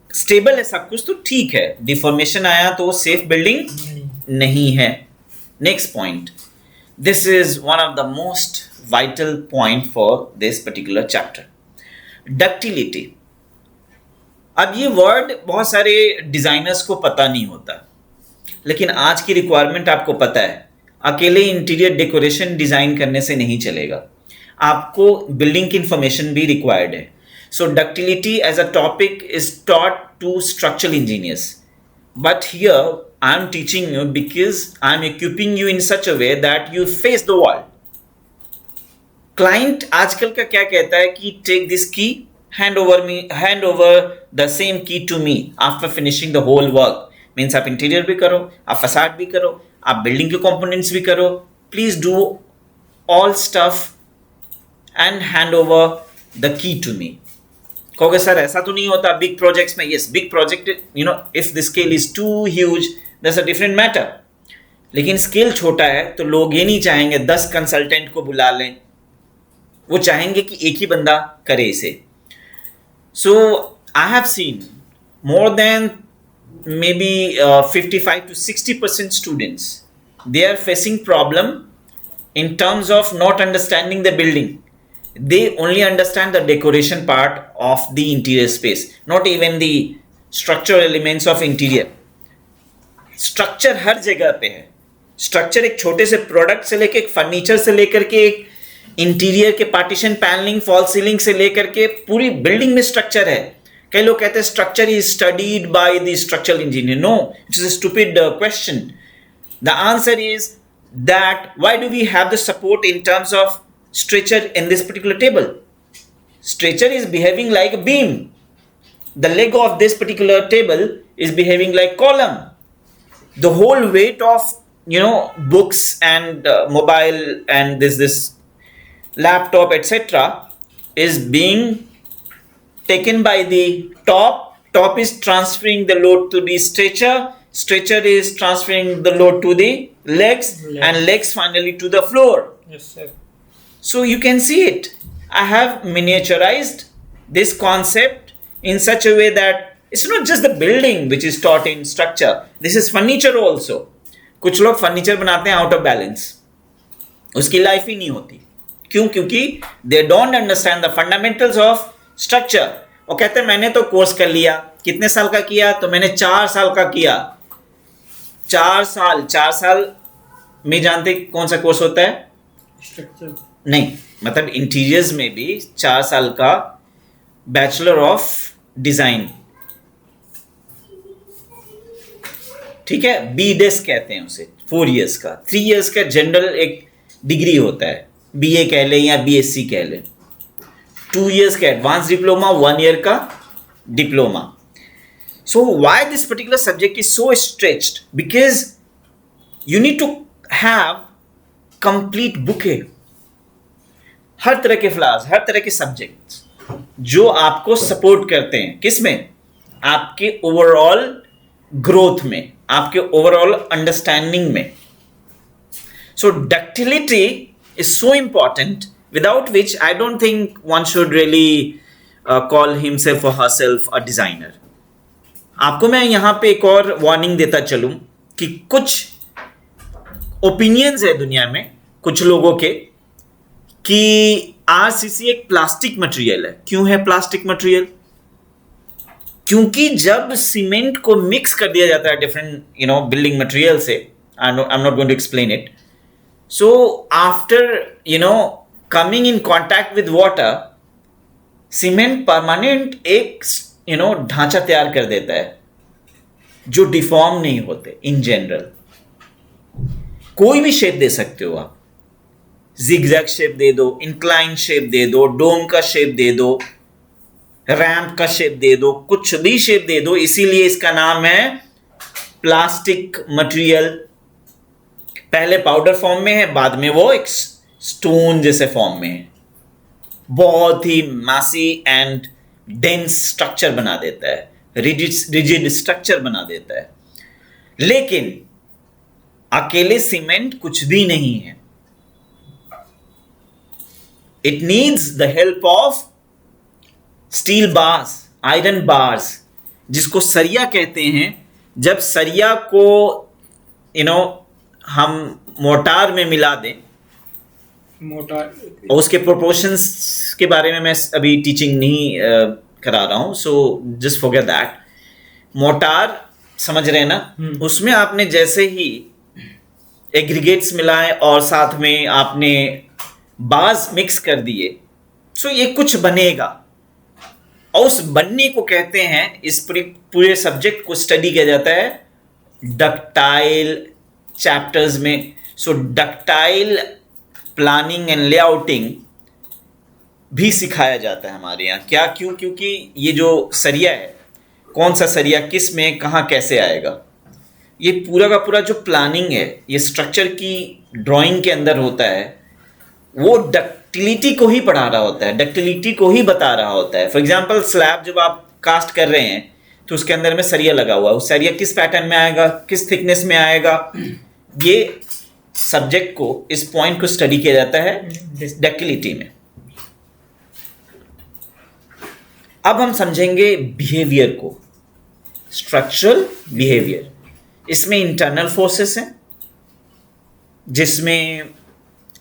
स्टेबल है सब कुछ तो ठीक है, डिफॉर्मेशन आया तो सेफ बिल्डिंग नहीं है। Next point, this is one of the most vital point for this particular chapter, ductility. अब ये वर्ड बहुत सारे डिजाइनर्स को पता नहीं होता, लेकिन आज की रिक्वायरमेंट आपको पता है। अकेले इंटीरियर डेकोरेशन डिजाइन करने से नहीं चलेगा, आपको बिल्डिंग की इंफॉर्मेशन भी रिक्वायर्ड है। So ductility as a topic is taught to structural engineers, but here I am teaching you because I am equipping you in such a way that you face the wall. Client आजकल का क्या कहता है कि take this key, hand over the same key to me after finishing the whole work. Means आप interior भी करो, आप फसाड भी करो, आप बिल्डिंग के कंपोनेंट्स भी करो, please do all stuff and hand over the key to me. कहोगे सर ऐसा तो नहीं होता बिग प्रोजेक्ट्स में? Yes, big project, you know, if the scale is too huge that's a different matter. लेकिन स्केल छोटा है तो लोग ये नहीं चाहेंगे 10 कंसल्टेंट को बुला लें, वो चाहेंगे कि एक ही बंदा करे इसे। So I have seen more than may be 55 to 60% students, they are facing problem in terms of not understanding the building. They only understand the decoration part of the interior space, not even the structural elements of interior. Structure हर जगह पे है। Structure एक छोटे से product से लेकर, एक furniture से लेकर के, एक इंटीरियर के पार्टीशन, पैनलिंग, फॉल सीलिंग से लेकर के पूरी बिल्डिंग में स्ट्रक्चर है। कई लोग कहते हैं structure is studied by the structural engineer. No, it is a stupid question. The answer is that why do we have the support in terms of stretcher in this particular table? Stretcher is behaving like a beam. The leg of this particular table is behaving like column. The whole weight of, you know, books and mobile and this laptop etc. is being taken by the top. Top is transferring the load to the stretcher. Stretcher is transferring the load to the legs and legs finally to the floor. Yes, sir. So you can see it. I have miniaturized this concept in such a way that it's not just the building which is taught in structure. This is furniture also. कुछ लोग furniture बनाते हैं out of balance, उसकी life ही नहीं होती। क्यों? क्योंकि they don't understand the fundamentals of structure. और कहते हैं मैंने तो कोर्स कर लिया। कितने साल का किया? तो मैंने 4 साल का किया। 4 साल में जानते कौन सा कोर्स होता है? स्ट्रक्चर नहीं, मतलब इंटीरियर्स में भी 4 साल का बैचलर ऑफ डिजाइन, ठीक है, बीडेस्क कहते हैं उसे, 4 इयर्स का। 3 इयर्स का जनरल एक डिग्री होता है, बीए कह ले या बीएससी कह ले। 2 इयर्स का एडवांस डिप्लोमा, 1 ईयर का diploma. So why this particular subject is so stretched? Because you need to have complete bouquet, हर तरह के फ्लावर्स, हर तरह के सब्जेक्ट्स जो आपको सपोर्ट करते हैं। किसमें? आपके ओवरऑल ग्रोथ में, आपके ओवरऑल अंडरस्टैंडिंग में। So ductility is so important, without which I don't think one should really call himself or herself a designer. आपको मैं यहां पे एक और वार्निंग देता चलूं कि कुछ ओपिनियंस है दुनिया में कुछ लोगों के कि आरसीसी एक प्लास्टिक मटेरियल है। क्यों है प्लास्टिक मटेरियल? क्योंकि जब सीमेंट को मिक्स कर दिया जाता है डिफरेंट बिल्डिंग मटेरियल से, I am not going to explain it, so after coming in contact with water, cement permanent एक ढांचा तैयार कर देता है जो डिफॉर्म नहीं होते। इन जनरल कोई भी शेप दे सकते हो आप, जिगजैग शेप दे दो, इंक्लाइन शेप दे दो, डोम का शेप दे दो, रैंप का शेप दे दो, कुछ भी शेप दे दो, इसीलिए इसका नाम है प्लास्टिक मटेरियल। पहले पाउडर फॉर्म में है, बाद में वो एक स्टोन जैसे फॉर्म में है, बहुत ही मैसी एंड डेंस स्ट्रक्चर बना देता है, रिजिड स्ट्रक्चर बना देता है। लेकिन अकेले सीमेंट कुछ भी नहीं है, it needs the help of steel bars, iron bars, जिसको सरिया कहते हैं। जब सरिया को हम मोटार में मिला दें, और उसके प्रोपोर्शंस के बारे में मैं अभी टीचिंग नहीं करा रहा हूं, so just forget that. Motor समझ रहे हैं ना? उसमें आपने जैसे ही एग्रीगेट्स मिलाए और साथ में आपने बार्स मिक्स कर दिए, सो ये कुछ बनेगा, और उस बनने को कहते हैं, इस पूरे सब्जेक्ट को स्टडी किया जाता है डक्टाइल चैप्टर्स में। सो डक्टाइल प्लानिंग एंड लेआउटिंग भी सिखाया जाता है हमारे यहाँ। क्या? क्यों? क्योंकि ये जो सरिया है, कौन सा सरिया किस में कहाँ कैसे आएगा, ये पूरा का पूरा जो प्लानिंग है, ये स्ट्रक्चर की ड्राइंग के अंदर होता है, वो डक्टिलिटी को ही पढ़ा रहा होता है, डक्टिलिटी को ही बता रहा होता है। फॉर एग्जाम्पल स्लैब जब आप कास्ट कर रहे हैं तो उसके अंदर में सरिया लगा हुआ है, उस सरिया किस पैटर्न में आएगा, किस थिकनेस में आएगा, ये सब्जेक्ट को, इस पॉइंट को स्टडी किया जाता है डक्टिलिटी में। अब हम समझेंगे बिहेवियर को, स्ट्रक्चरल बिहेवियर। इसमें इंटरनल फोर्सेस हैं, जिसमें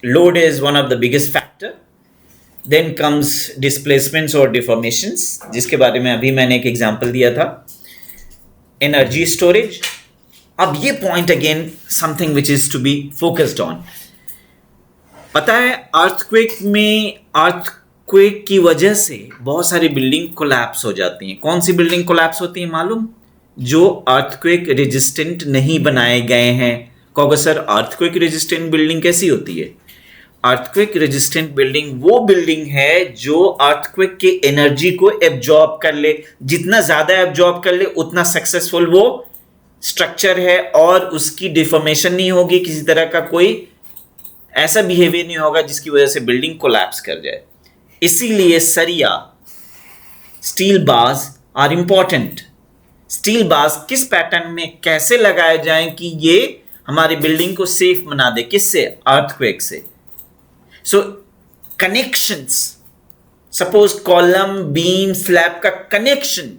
load is one of the biggest factor, then comes displacements और डिफॉर्मेशंस, जिसके बारे में अभी मैंने एक एग्जांपल दिया था, एनर्जी स्टोरेज। अब ये point again something which is to be focused on. पता है अर्थक्वेक की वजह से बहुत सारी बिल्डिंग कोलैप्स हो जाती हैं। कौन सी बिल्डिंग कोलैप्स होती है मालूम? जो अर्थक्वेक रेजिस्टेंट नहीं बनाए गए हैं। कहोगे सर अर्थक्वेक रेजिस्टेंट बिल्डिंग कैसी होती है? अर्थक्वेक रेजिस्टेंट बिल्डिंग वो बिल्डिंग है जो अर्थक्वेक की एनर्जी को एब्जॉर्ब कर ले, जितना ज्यादा एब्जॉर्ब कर ले उतना सक्सेसफुल वो स्ट्रक्चर है, और उसकी डिफॉर्मेशन नहीं होगी, किसी तरह का कोई ऐसा बिहेवियर नहीं होगा जिसकी वजह से बिल्डिंग कोलैप्स कर जाए। इसीलिए सरिया, steel bars are important. Steel bars किस पैटर्न में कैसे लगाए जाएं कि ये हमारी बिल्डिंग को सेफ बना दे, किससे? अर्थक्वेक से। So connections, suppose column, beam, slab का कनेक्शन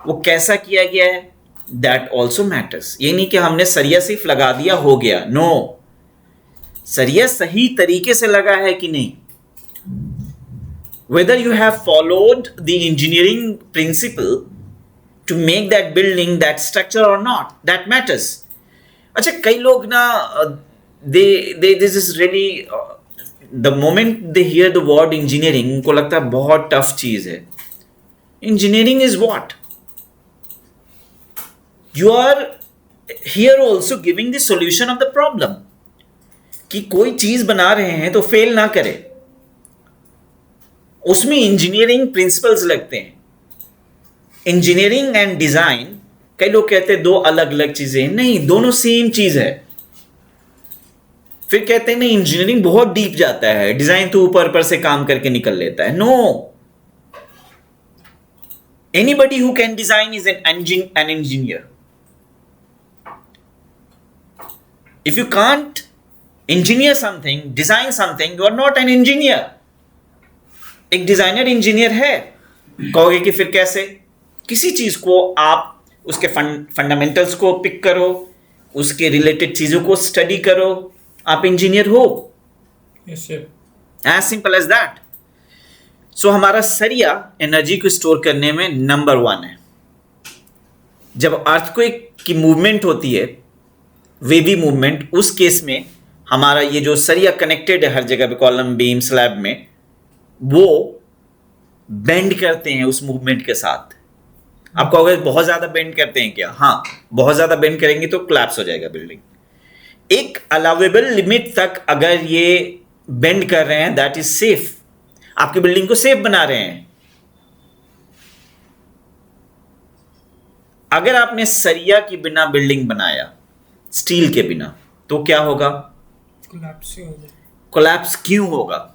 वो कैसा किया गया है, दैट ऑल्सो मैटर्स। ये नहीं कि हमने सरिया सिर्फ लगा दिया हो गया, नो, सरिया सही तरीके से लगा है कि नहीं, whether you have followed the engineering principle to make that building, that structure or not, that matters. अच्छा, कई लोग ना they this is really the moment they hear the word engineering उनको लगता है बहुत टफ चीज है. Engineering is what? You are here also giving the solution of the problem. कि कोई चीज बना रहे हैं तो फेल ना करे, उसमें इंजीनियरिंग प्रिंसिपल्स लगते हैं. इंजीनियरिंग एंड डिजाइन, कई लोग कहते हैं दो अलग अलग चीजें. नहीं, दोनों सेम चीज है. फिर कहते हैं नहीं इंजीनियरिंग बहुत डीप जाता है, डिजाइन तो ऊपर ऊपर से काम करके निकल लेता है. No, anybody who can design is an engineer. If you can't engineer something, design something, you are not an engineer. एक डिजाइनर इंजीनियर है. कहोगे कि फिर कैसे? किसी चीज को आप उसके फंडामेंटल्स को पिक करो, उसके रिलेटेड चीजों को स्टडी करो, आप इंजीनियर हो. As simple as that. So हमारा सरिया एनर्जी को स्टोर करने में नंबर 1 है. जब अर्थक्वेक की मूवमेंट होती है, वेवी मूवमेंट, उस केस में हमारा ये जो सरिया कनेक्टेड है हर जगह पे, कॉलम, बीम, स्लैब में, वो बेंड करते हैं उस मूवमेंट के साथ. आप कहोगे बहुत ज्यादा बेंड करते हैं क्या? हाँ, बहुत ज्यादा बेंड करेंगे तो कोलैप्स हो जाएगा बिल्डिंग. एक अलाउेबल लिमिट तक अगर ये बेंड कर रहे हैं, दैट इज सेफ. आपकी बिल्डिंग को सेफ बना रहे हैं. अगर आपने सरिया के बिना बिल्डिंग बनाया, स्टील के बिना, तो क्या होगा? कोलैप्स क्यों होगा?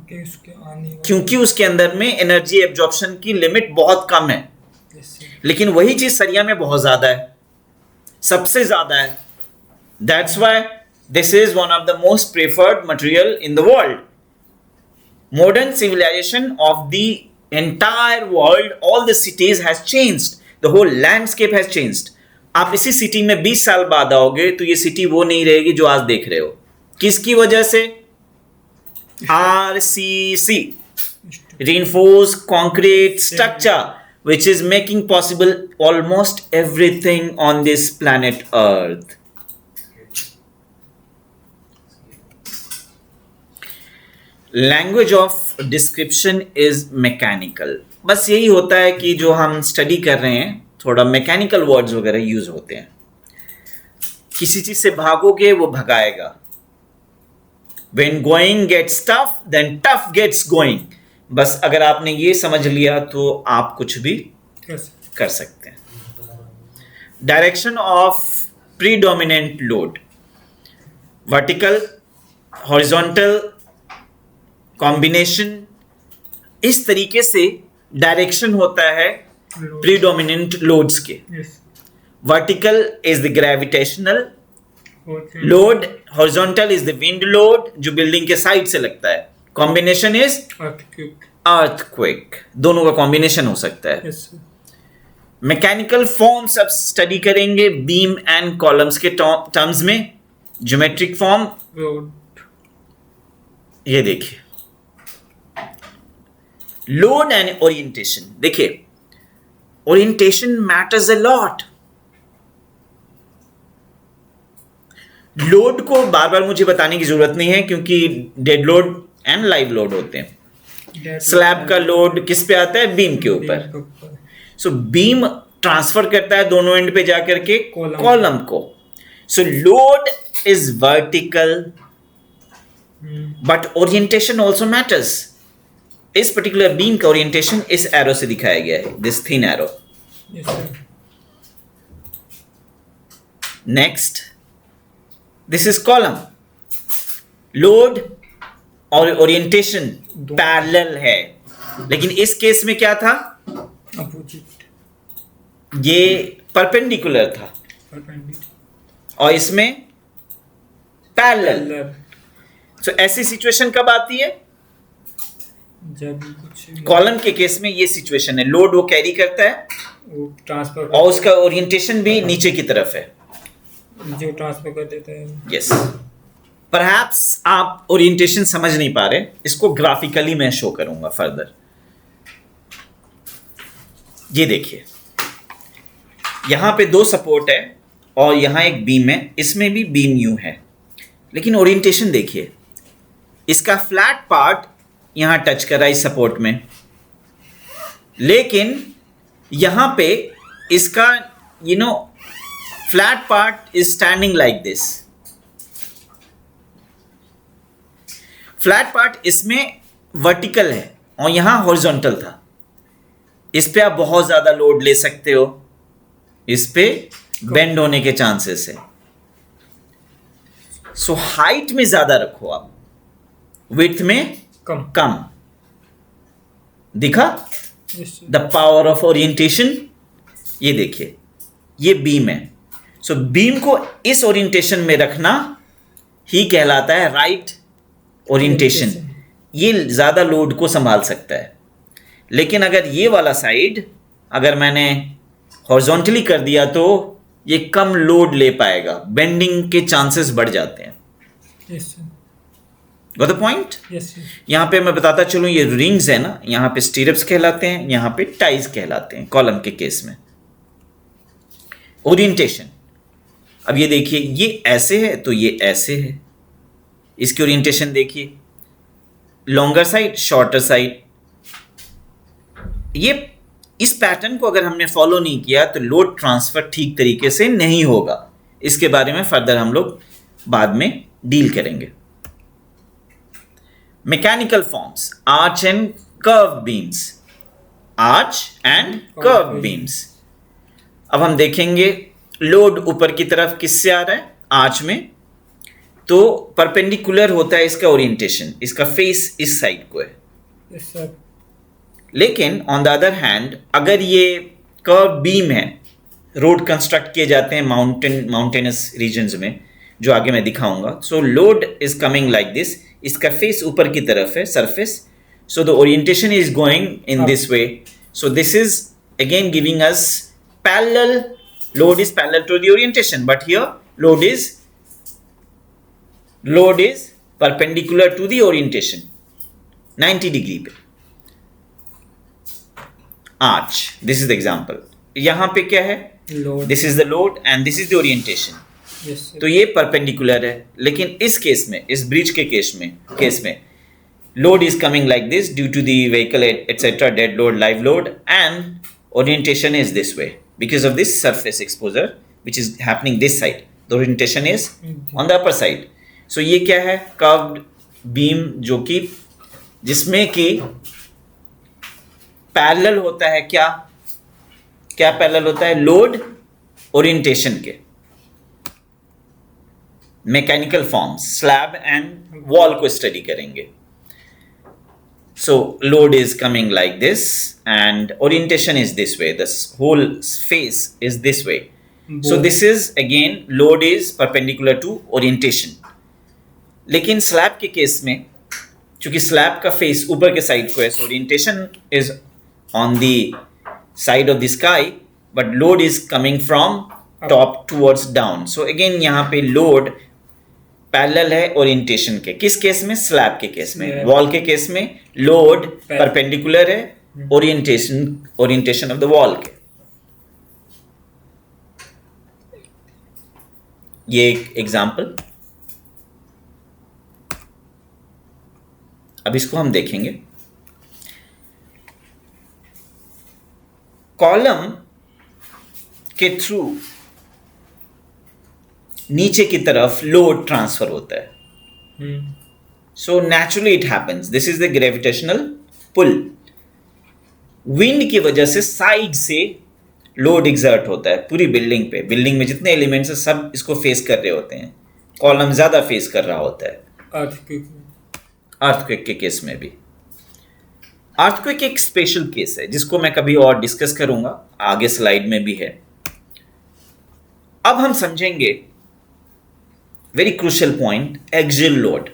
क्योंकि उसके अंदर में एनर्जी एब्जॉर्प्शन की लिमिट बहुत कम है. लेकिन वही चीज सरिया में बहुत ज्यादा है, सबसे ज्यादा है. That's why this is one of the most preferred material in the world. Modern civilization of the entire world, all the cities has changed, the whole landscape has changed. आप इसी सिटी में 20 साल बाद आओगे तो ये सिटी वो नहीं रहेगी जो आज देख रहे हो. किसकी वजह से? RCC, reinforced concrete structure, which is making possible almost everything on this planet Earth. Language of description is mechanical. बस यही होता है कि जो हम स्टडी कर रहे हैं, थोड़ा मैकेनिकल वर्ड्स वगैरह यूज होते हैं. किसी चीज से भागोगे वो भगाएगा. When going gets tough, then tough gets going. बस अगर आपने ये समझ लिया तो आप कुछ भी कर सकते हैं. Direction of predominant load, vertical, horizontal, combination, इस तरीके से डायरेक्शन होता है प्रीडोमिनेंट लोड्स के. Vertical is the gravitational load, horizontal is the wind load जो बिल्डिंग के साइड से लगता है. Combination is earthquake. दोनों का कॉम्बिनेशन हो सकता है. मैकेनिकल फॉर्म्स अब स्टडी करेंगे बीम एंड कॉलम्स के टर्म्स में. ज्योमेट्रिक फॉर्म, ये देखिए, लोड एंड ओरिएंटेशन. देखिए, orientation matters a lot. Load को बार बार मुझे बताने की जरूरत नहीं है क्योंकि dead load and live load होते हैं. स्लैब का लोड किस पे आता है? बीम के ऊपर. सो बीम ट्रांसफर करता है दोनों एंड पे जाकर के कॉलम को. सो load is vertical, but orientation also matters. इस पर्टिकुलर बीम का ओरिएंटेशन इस एरो से दिखाया गया है, this thin arrow. Next, this is column. Load और ओरिएंटेशन पैरेलल है, लेकिन इस केस में क्या था? ये परपेंडिकुलर था और इसमें पैरेलल. सो ऐसी सिचुएशन कब आती है? जब कॉलम के केस में ये सिचुएशन है. लोड वो कैरी करता है, वो ट्रांसफर और उसका ओरिएंटेशन भी नीचे की तरफ है, जो ट्रांसफर कर देता है. यस. परहैप्स आप ओरिएंटेशन समझ नहीं पा रहे, इसको ग्राफिकली मैं शो करूंगा फर्दर। ये देखिए, यहां पे दो सपोर्ट है और यहां एक बीम है, इसमें भी बीम यूं है, लेकिन ओरिएंटेशन देखिए, इसका फ्लैट पार्ट यहां टच कर रहा है इस सपोर्ट में, लेकिन यहां पे इसका flat part is standing like this. Flat part इसमें वर्टिकल है और यहां हॉरिजॉन्टल था। इस पे आप बहुत ज्यादा लोड ले सकते हो, इस पे बेंड होने के चांसेस है। सो हाइट में ज्यादा रखो आप, विड्थ में कम। दिखा द पावर ऑफ ओरिएंटेशन? ये देखिए, ये बीम है। सो बीम को इस ओरिएंटेशन में रखना ही कहलाता है राइट ओरिएंटेशन। ये ज्यादा लोड को संभाल सकता है। लेकिन अगर ये वाला साइड अगर मैंने हॉरिजॉन्टली कर दिया तो ये कम लोड ले पाएगा, बेंडिंग के चांसेस बढ़ जाते हैं। Got the point? यहां पे मैं बताता चलूं, ये रिंग्स है ना, यहां पे स्टीरअप्स कहलाते हैं, यहां पे टाइज कहलाते हैं कॉलम के केस में। ओरिएंटेशन, अब ये देखिए, ये ऐसे है तो ये ऐसे है, इसकी ओरिएंटेशन देखिए, लॉन्गर साइड, शॉर्टर साइड। ये इस पैटर्न को अगर हमने फॉलो नहीं किया तो लोड ट्रांसफर ठीक तरीके से नहीं होगा। इसके बारे में फर्दर हम लोग बाद में डील करेंगे। Mechanical forms, arch and curve beams, arch and curve beams. अब हम देखेंगे लोड ऊपर की तरफ किससे आ रहा है, आर्च में, तो परपेंडिकुलर होता है इसका ओरिएंटेशन, इसका फेस इस साइड को है। लेकिन ऑन द अदर हैंड अगर ये कर्व बीम है, रोड कंस्ट्रक्ट किए जाते हैं माउंटेनस रीजन्स में, जो आगे मैं दिखाऊंगा। सो load is coming like this, इसका फेस ऊपर की तरफ है, surface, so the orientation is going in this way. So this is again giving us parallel, load is parallel to the orientation, but here load is perpendicular to the orientation 90 degree पे। arch, this is the example। यहां पे क्या है, load, this is the load and this is the orientation। yes, तो ये perpendicular है, लेकिन इस केस में, इस ब्रिज के केस में load is coming like this due to the vehicle etc, dead load, live load, and orientation is this way because of this surface exposure which is happening this side, the orientation is on the upper side। so ये क्या है, curved beam, जो कि जिसमें कि parallel होता है, क्या पैरेलल होता है, लोड ओरिएंटेशन के। Mechanical forms, slab and wall को स्टडी करेंगे। So load is coming like this and orientation is this way, this whole face is this way। so this is again load is perpendicular to orientation। लेकिन slab के case में, चूंकि slab का face ऊपर के side को है, so orientation is on the side of the sky but load is coming from top towards down। so again यहाँ पे load पैरेलल है ओरिएंटेशन के। किस केस में, स्लैब के केस में। वॉल के केस में लोड परपेंडिकुलर है ओरिएंटेशन ऑफ द वॉल के। ये एक एग्जांपल, अब इसको हम देखेंगे। कॉलम के थ्रू नीचे की तरफ लोड ट्रांसफर होता है। So naturally it happens, this is the gravitational pull. Wind की वजह से साइड से लोड एग्जर्ट होता है पूरी बिल्डिंग पे। बिल्डिंग में जितने एलिमेंट्स हैं सब इसको फेस कर रहे होते हैं, कॉलम ज्यादा फेस कर रहा होता है। अर्थक्वेक के केस में भी। अर्थक्वेक एक स्पेशल केस है जिसको मैं कभी और डिस्कस करूंगा, आगे स्लाइड में भी है। अब हम समझेंगे very crucial point, axial load.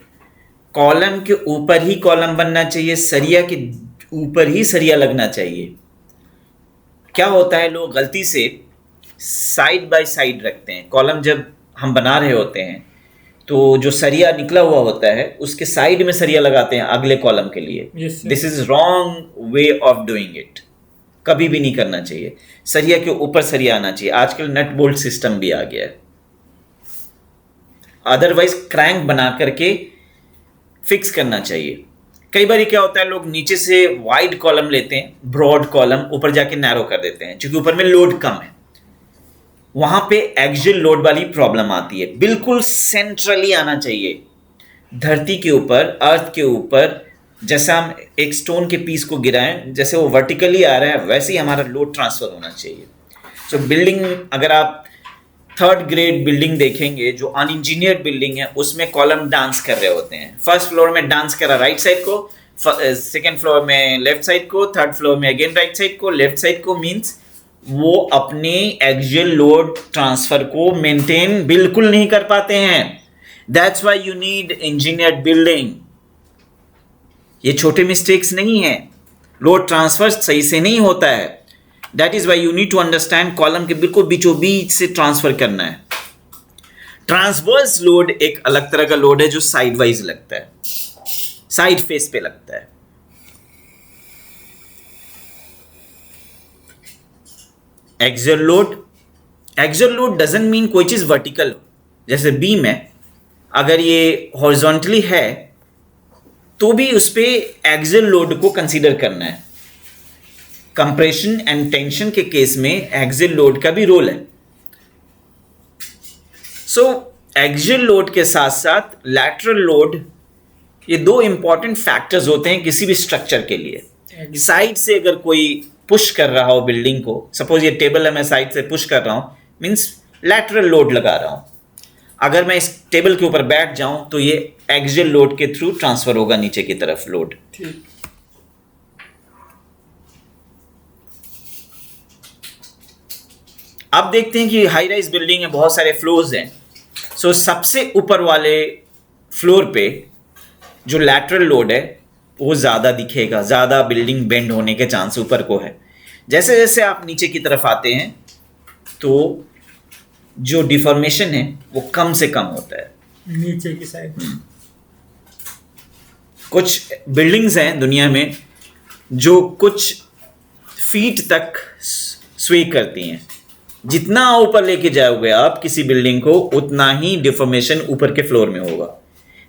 Column के ऊपर ही कॉलम बनना चाहिए, सरिया के ऊपर ही सरिया लगना चाहिए। क्या होता है, लोग गलती से साइड बाय साइड रखते हैं। कॉलम जब हम बना रहे होते हैं तो जो सरिया निकला हुआ होता है उसके साइड में सरिया लगाते हैं अगले कॉलम के लिए। Yes, sir. This is wrong way of doing it, कभी भी नहीं करना चाहिए। सरिया के ऊपर सरिया आना चाहिए। आजकल नट बोल्ट सिस्टम भी आ गया है, अदरवाइज क्रैंक बना करके फिक्स करना चाहिए। कई बार क्या होता है, लोग नीचे से वाइड कॉलम लेते हैं, ब्रॉड कॉलम, ऊपर जाके नैरो कर देते हैं क्योंकि ऊपर में लोड कम है। वहां पे एक्सियल लोड वाली प्रॉब्लम आती है। बिल्कुल सेंट्रली आना चाहिए, धरती के ऊपर, अर्थ के ऊपर। जैसा हम एक स्टोन के पीस को गिराएं, जैसे वो वर्टिकली आ रहा है वैसे ही हमारा लोड ट्रांसफर होना चाहिए। सो बिल्डिंग, अगर आप 3rd ग्रेड बिल्डिंग देखेंगे जो अनइंजीनियर्ड बिल्डिंग है, उसमें कॉलम डांस कर रहे होते हैं। फर्स्ट फ्लोर में डांस कर रहा राइट साइड को, सेकेंड फ्लोर में लेफ्ट साइड को, थर्ड फ्लोर में अगेन राइट साइड को। लेफ्ट साइड को मीन्स वो अपने एक्सियल लोड ट्रांसफर को मेंटेन बिल्कुल नहीं कर पाते हैं। That's why you need engineered building. ये छोटे मिस्टेक्स नहीं है, लोड ट्रांसफर सही से नहीं होता है। That is why you need to understand column के बिल्कुल बीचों बीच से ट्रांसफर करना है। ट्रांसवर्स लोड एक अलग तरह का लोड है जो साइड वाइज लगता है, साइड फेस पे लगता है। एक्सियल लोड डजंट मीन कोई चीज वर्टिकल हो। जैसे बीम है, अगर ये हॉरिजॉन्टली है तो भी उस पे एक्सियल लोड को कंसीडर करना है। कंप्रेशन एंड टेंशन के केस में एक्सियल लोड का भी रोल है। सो एक्सियल लोड के साथ साथ लैटरल लोड, ये 2 इंपॉर्टेंट फैक्टर्स होते हैं किसी भी स्ट्रक्चर के लिए। साइड से अगर कोई पुश कर रहा हो बिल्डिंग को, सपोज ये टेबल है, मैं साइड से पुश कर रहा हूं, मींस लैटरल लोड लगा रहा हूं। अगर मैं इस टेबल के ऊपर बैठ जाऊं तो ये एक्सियल लोड के थ्रू ट्रांसफर होगा नीचे की तरफ लोड। अब देखते हैं कि हाई राइज बिल्डिंग है, बहुत सारे फ्लोर्स हैं। सो सबसे ऊपर वाले फ्लोर पे जो लैटरल लोड है वो ज़्यादा दिखेगा, ज़्यादा बिल्डिंग बेंड होने के चांस ऊपर को है। जैसे जैसे आप नीचे की तरफ आते हैं तो जो डिफॉर्मेशन है वो कम से कम होता है नीचे की साइड। कुछ बिल्डिंग्स हैं दुनिया में जो कुछ फीट तक स्वे करती हैं। जितना ऊपर लेके जाओगे आप किसी बिल्डिंग को, उतना ही डिफॉर्मेशन ऊपर के फ्लोर में होगा,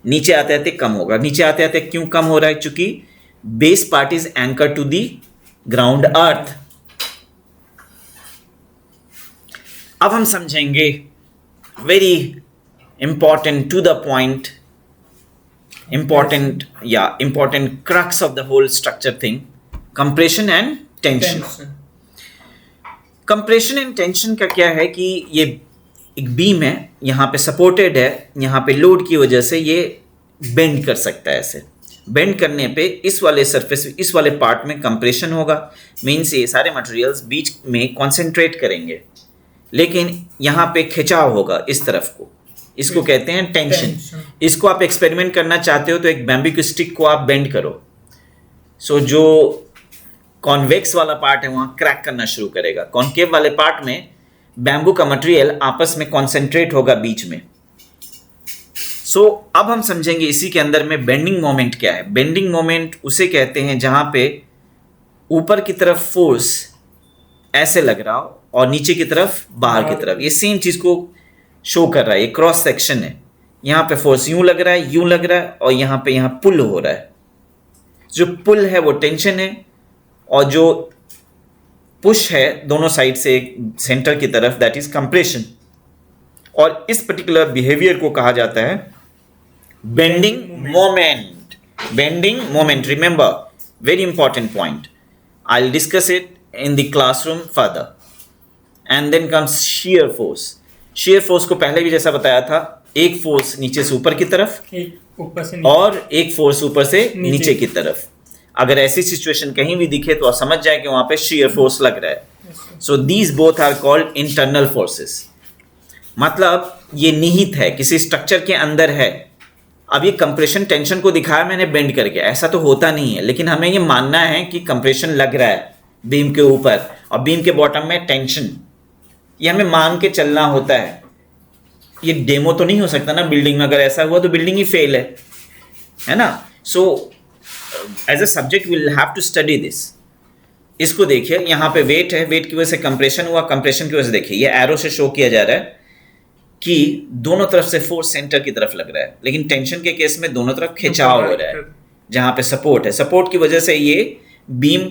नीचे आते आते कम होगा। नीचे आते आते क्यों कम हो रहा है? क्योंकि base part is anchor to the ground earth. अब हम समझेंगे very important to the point, important crux of the whole structure thing, compression and tension. Compression and tension का क्या है कि ये एक बीम है, यहाँ पे सपोर्टेड है, यहाँ पे लोड की वजह से ये बेंड कर सकता है। ऐसे बेंड करने पे इस वाले सरफेस, इस वाले पार्ट में कंप्रेशन होगा, मीन्स ये सारे मटेरियल्स बीच में कॉन्सेंट्रेट करेंगे, लेकिन यहाँ पे खिंचाव होगा इस तरफ को, इसको कहते हैं टेंशन। इसको आप एक्सपेरिमेंट करना चाहते हो तो एक बैम्बू की स्टिक को आप बेंड करो, सो जो कॉन्वेक्स वाला पार्ट है वहाँ क्रैक करना शुरू करेगा, कॉन्केव वाले पार्ट में बैम्बू का मटेरियल आपस में कॉन्सेंट्रेट होगा बीच में। सो अब हम समझेंगे इसी के अंदर में बेंडिंग मोमेंट क्या है। बेंडिंग मोमेंट उसे कहते हैं जहाँ पे ऊपर की तरफ फोर्स ऐसे लग रहा हो और नीचे की तरफ बाहर की तरफ, ये सेम चीज़ को शो कर रहा है। ये क्रॉस सेक्शन है, यहाँ पे फोर्स यूं लग रहा है, यूं लग रहा है, और यहाँ पे यहाँ पुल हो रहा है। जो पुल है वो टेंशन है, और जो पुश है दोनों साइड से सेंटर की तरफ, दैट इज कंप्रेशन। और इस पर्टिकुलर बिहेवियर को कहा जाता है bending moment. Bending moment, remember, very important point. I will discuss it in the classroom further. And then comes shear force. shear force को पहले भी जैसा बताया था, एक फोर्स नीचे से ऊपर की तरफ, एक ऊपर से और एक फोर्स ऊपर से नीचे की तरफ। अगर ऐसी सिचुएशन कहीं भी दिखे तो आप समझ जाए कि वहां पे shear फोर्स लग रहा है। So these both are called internal forces. मतलब ये निहित है, किसी स्ट्रक्चर के अंदर है। अब ये कंप्रेशन टेंशन को दिखाया मैंने बेंड करके, ऐसा तो होता नहीं है, लेकिन हमें ये मानना है कि कंप्रेशन लग रहा है बीम के ऊपर और बीम के बॉटम में टेंशन, ये हमें मान के चलना होता है। ये डेमो तो नहीं हो सकता ना बिल्डिंग में, अगर ऐसा हुआ तो बिल्डिंग ही फेल है ना। So as a subject will have to study this. इसको देखिए, यहाँ पे वेट है, वेट की वजह से कंप्रेशन हुआ, कंप्रेशन की वजह से देखिए ये एरो से शो किया जा रहा है कि दोनों तरफ से फोर्स सेंटर की तरफ लग रहा है, लेकिन टेंशन के केस में दोनों तरफ खिंचाव हो रहा है। जहाँ पे सपोर्ट है, सपोर्ट की वजह से ये बीम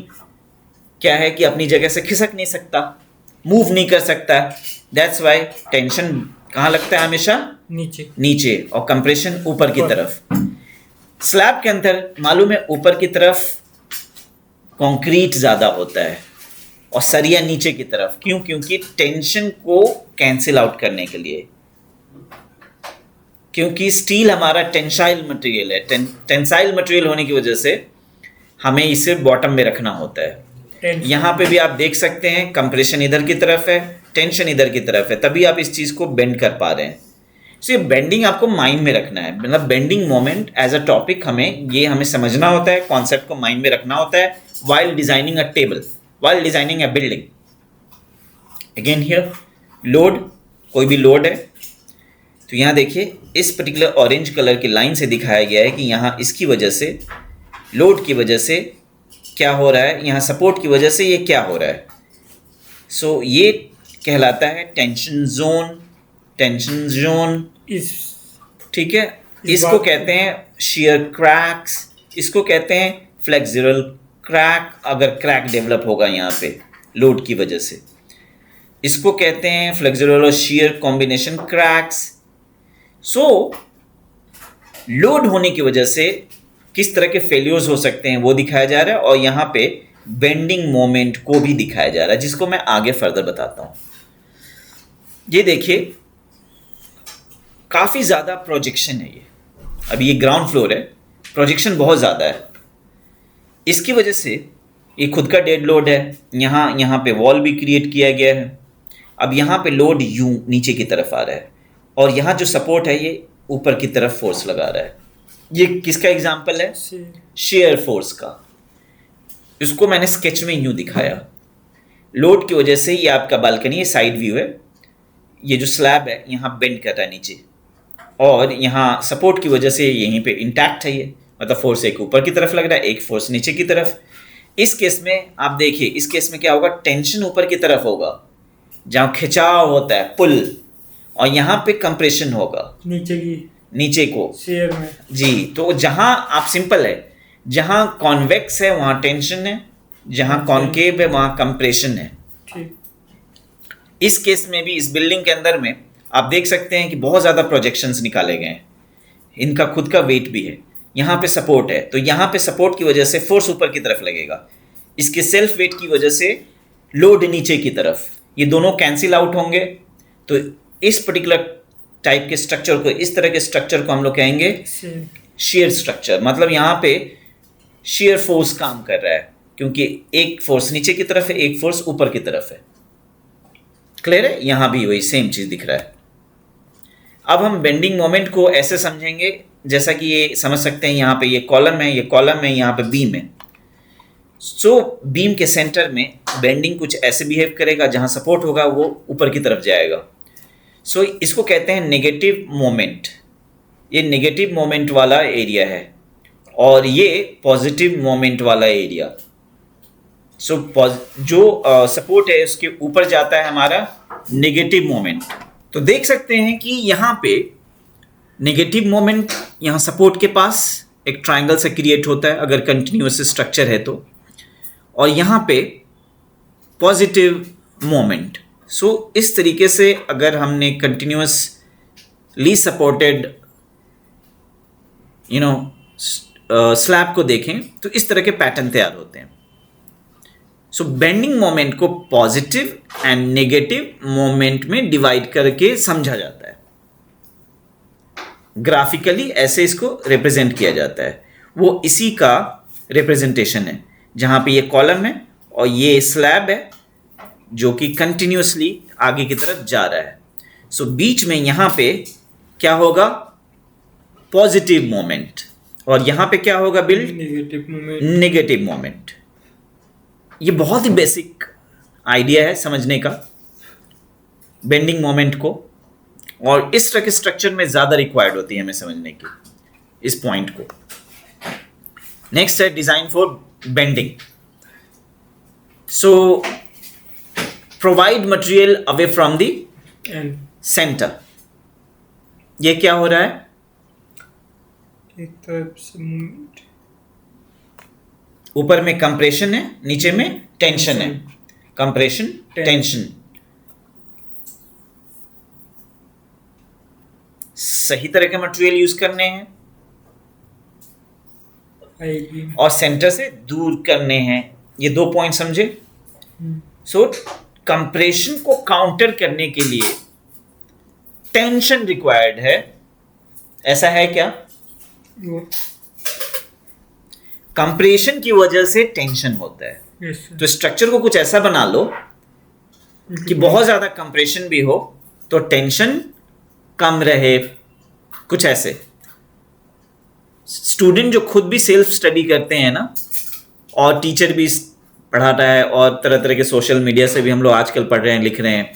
क्या है कि अपनी जगह से खिसक नहीं सकता, मूव नहीं कर सकता। दैट्स वाई टेंशन कहाँ लगता है हमेशा? नीचे, और कंप्रेशन ऊपर की तरफ। स्लैब के अंदर मालूम है ऊपर की तरफ कंक्रीट ज्यादा होता है और सरिया नीचे की तरफ। क्यों? क्योंकि टेंशन को कैंसिल आउट करने के लिए, क्योंकि स्टील हमारा टेंसाइल मटेरियल है। टेंसाइल मटेरियल होने की वजह से हमें इसे बॉटम में रखना होता है। यहाँ पे भी आप देख सकते हैं कंप्रेशन इधर की तरफ है, टेंशन इधर की तरफ है, तभी आप इस चीज को बेंड कर पा रहे हैं। सो ये बेंडिंग आपको माइंड में रखना है, मतलब bending moment as a topic हमें समझना होता है, कॉन्सेप्ट को माइंड में रखना होता है while designing a table, while designing a building. Again here load, कोई भी लोड है तो यहाँ देखिए इस पर्टिकुलर ऑरेंज कलर की लाइन से दिखाया गया है कि यहाँ इसकी वजह से, लोड की वजह से क्या हो रहा है, यहाँ सपोर्ट की वजह से ये क्या हो रहा है। सो ये कहलाता है टेंशन जोन। टेंशन जोन ठीक है, इसको कहते हैं शियर क्रैक्स, इसको कहते हैं फ्लेक्सुरल क्रैक, अगर क्रैक डेवलप होगा यहाँ पे लोड की वजह से, इसको कहते हैं फ्लेक्सुरल और शियर कॉम्बिनेशन क्रैक्स। सो लोड होने की वजह से किस तरह के फेल्यूर्स हो सकते हैं वो दिखाया जा रहा है, और यहाँ पे बेंडिंग मोमेंट को भी दिखाया जा रहा है, जिसको मैं आगे फर्दर बताता हूँ। ये देखिए काफ़ी ज़्यादा प्रोजेक्शन है ये, अभी ये ग्राउंड फ्लोर है, प्रोजेक्शन बहुत ज़्यादा है। इसकी वजह से ये खुद का डेड लोड है, यहाँ पे वॉल भी क्रिएट किया गया है। अब यहाँ पे लोड यूं नीचे की तरफ आ रहा है, और यहाँ जो सपोर्ट है ये ऊपर की तरफ फोर्स लगा रहा है। ये किसका एग्जाम्पल है? शेयर फोर्स का। इसको मैंने स्केच में यूं दिखाया। लोड की वजह से ये आपका बालकनी, ये साइड व्यू है, ये जो स्लैब है यहाँ बेंड कर रहा है नीचे, और यहाँ सपोर्ट की वजह से यहीं पे इंटैक्ट है ये, मतलब फोर्स एक ऊपर की तरफ लग रहा है, एक फोर्स नीचे की तरफ। इस केस में आप देखिए, इस केस में क्या होगा, टेंशन ऊपर की तरफ होगा जहाँ खिंचाव होता है, पुल, और यहाँ पे कंप्रेशन होगा नीचे को शेयर में जी। तो जहाँ आप सिंपल है, जहाँ कॉन्वेक्स है वहाँ टेंशन है, जहाँ कॉन्केव है वहाँ कंप्रेशन है। इस केस में भी इस बिल्डिंग के अंदर में आप देख सकते हैं कि बहुत ज़्यादा प्रोजेक्शंस निकाले गए हैं, इनका खुद का वेट भी है। यहाँ पे सपोर्ट है, तो यहाँ पे सपोर्ट की वजह से फोर्स ऊपर की तरफ लगेगा, इसके सेल्फ वेट की वजह से लोड नीचे की तरफ, ये दोनों कैंसिल आउट होंगे। तो इस पर्टिकुलर टाइप के स्ट्रक्चर को, इस तरह के स्ट्रक्चर को हम लोग कहेंगे शेयर स्ट्रक्चर। मतलब यहाँ पे शेयर फोर्स काम कर रहा है, क्योंकि एक फोर्स नीचे की तरफ है, एक फोर्स ऊपर की तरफ है। क्लियर है? यहाँ भी वही सेम चीज दिख रहा है। अब हम बेंडिंग मोमेंट को ऐसे समझेंगे जैसा कि ये समझ सकते हैं, यहाँ पे ये कॉलम है, ये कॉलम है, यहाँ पे बीम है। सो बीम के सेंटर में बेंडिंग कुछ ऐसे बिहेव करेगा, जहाँ सपोर्ट होगा वो ऊपर की तरफ जाएगा। सो इसको कहते हैं नेगेटिव मोमेंट। ये नेगेटिव मोमेंट वाला एरिया है, और ये पॉजिटिव मोमेंट वाला एरिया। सो जो सपोर्ट है उसके ऊपर जाता है हमारा नेगेटिव मोमेंट। तो देख सकते हैं कि यहाँ पे नेगेटिव मोमेंट यहाँ सपोर्ट के पास एक ट्रायंगल से क्रिएट होता है अगर कंटिन्यूअस स्ट्रक्चर है तो, और यहाँ पे पॉजिटिव मोमेंट। सो इस तरीके से अगर हमने कंटिन्यूअसली सपोर्टेड स्लैब को देखें तो इस तरह के पैटर्न तैयार होते हैं। सो बेंडिंग मोमेंट को पॉजिटिव एंड नेगेटिव मोमेंट में डिवाइड करके समझा जाता है, ग्राफिकली ऐसे इसको रिप्रेजेंट किया जाता है। वो इसी का रिप्रेजेंटेशन है, जहां पे ये कॉलम है और ये स्लैब है जो कि कंटिन्यूअसली आगे की तरफ जा रहा है। सो बीच में यहां पे क्या होगा, पॉजिटिव मोमेंट, और यहां पे क्या होगा, बिल्ड नेगेटिव मोमेंट। ये बहुत ही बेसिक आइडिया है समझने का बेंडिंग मोमेंट को। और इस तरह के स्ट्रक्चर में ज्यादा रिक्वायर्ड होती है हमें समझने की इस पॉइंट को। नेक्स्ट है design for bending. So provide material away from the end centre. ये क्या हो रहा है? एक तरफ से मूवमेंट, ऊपर में कंप्रेशन है, नीचे में टेंशन है। Compression, tension. सही तरह के मटेरियल यूज करने हैं आएगी। और सेंटर से दूर करने हैं। ये 2 पॉइंट समझे? सो कंप्रेशन को काउंटर करने के लिए टेंशन रिक्वायर्ड है। ऐसा है क्या? वो कंप्रेशन की वजह से टेंशन होता है। यस तो स्ट्रक्चर को कुछ ऐसा बना लो कि बहुत ज्यादा कंप्रेशन भी हो तो टेंशन कम रहे। कुछ ऐसे स्टूडेंट जो खुद भी सेल्फ स्टडी करते हैं ना, और टीचर भी पढ़ाता है, और तरह तरह के सोशल मीडिया से भी हम लोग आजकल पढ़ रहे हैं, लिख रहे हैं,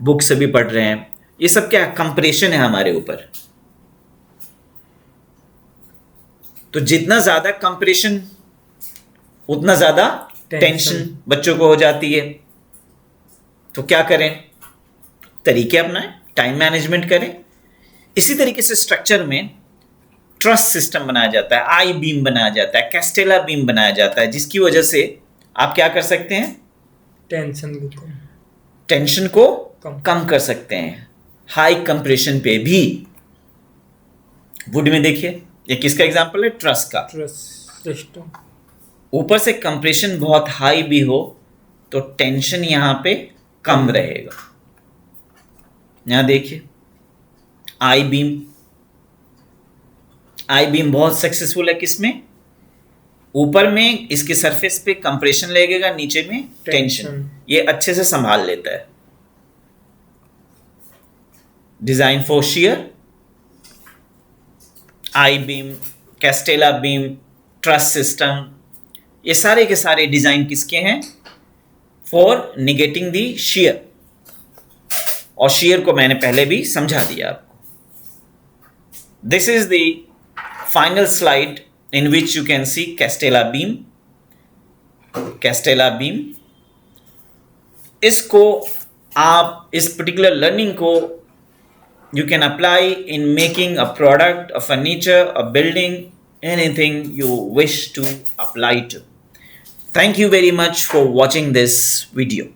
बुक से भी पढ़ रहे हैं। ये सब क्या कंप्रेशन है हमारे ऊपर। तो जितना ज्यादा कंप्रेशन उतना ज्यादा टेंशन बच्चों को हो जाती है। तो क्या करें? तरीके अपनाएं, टाइम मैनेजमेंट करें। इसी तरीके से स्ट्रक्चर में ट्रस सिस्टम बनाया जाता है, आई बीम बनाया जाता है, कैस्टेला बीम बनाया जाता है, जिसकी वजह से आप क्या कर सकते हैं? टेंशन को कम कर सकते हैं हाई कंप्रेशन पे भी। वुड में देखिए, ये किसका एग्जांपल है? ट्रस का। Truss system. ऊपर से कंप्रेशन बहुत हाई भी हो तो टेंशन यहां पे कम रहेगा। यहां देखिए आई बीम। आई बीम बहुत सक्सेसफुल है किसमें? ऊपर में इसके सरफेस पे कंप्रेशन लगेगा, नीचे में टेंशन। ये अच्छे से संभाल लेता है। Design for shear, I beam, castella beam, truss system, ये सारे के सारे डिजाइन किसके हैं? For negating the shear. और शियर को मैंने पहले भी समझा दिया आपको। This is the final slide in which you can see Castella beam. Castella beam. इसको आप इस particular learning को you can apply in making a product, a furniture, a building, anything you wish to apply to. Thank you very much for watching this video.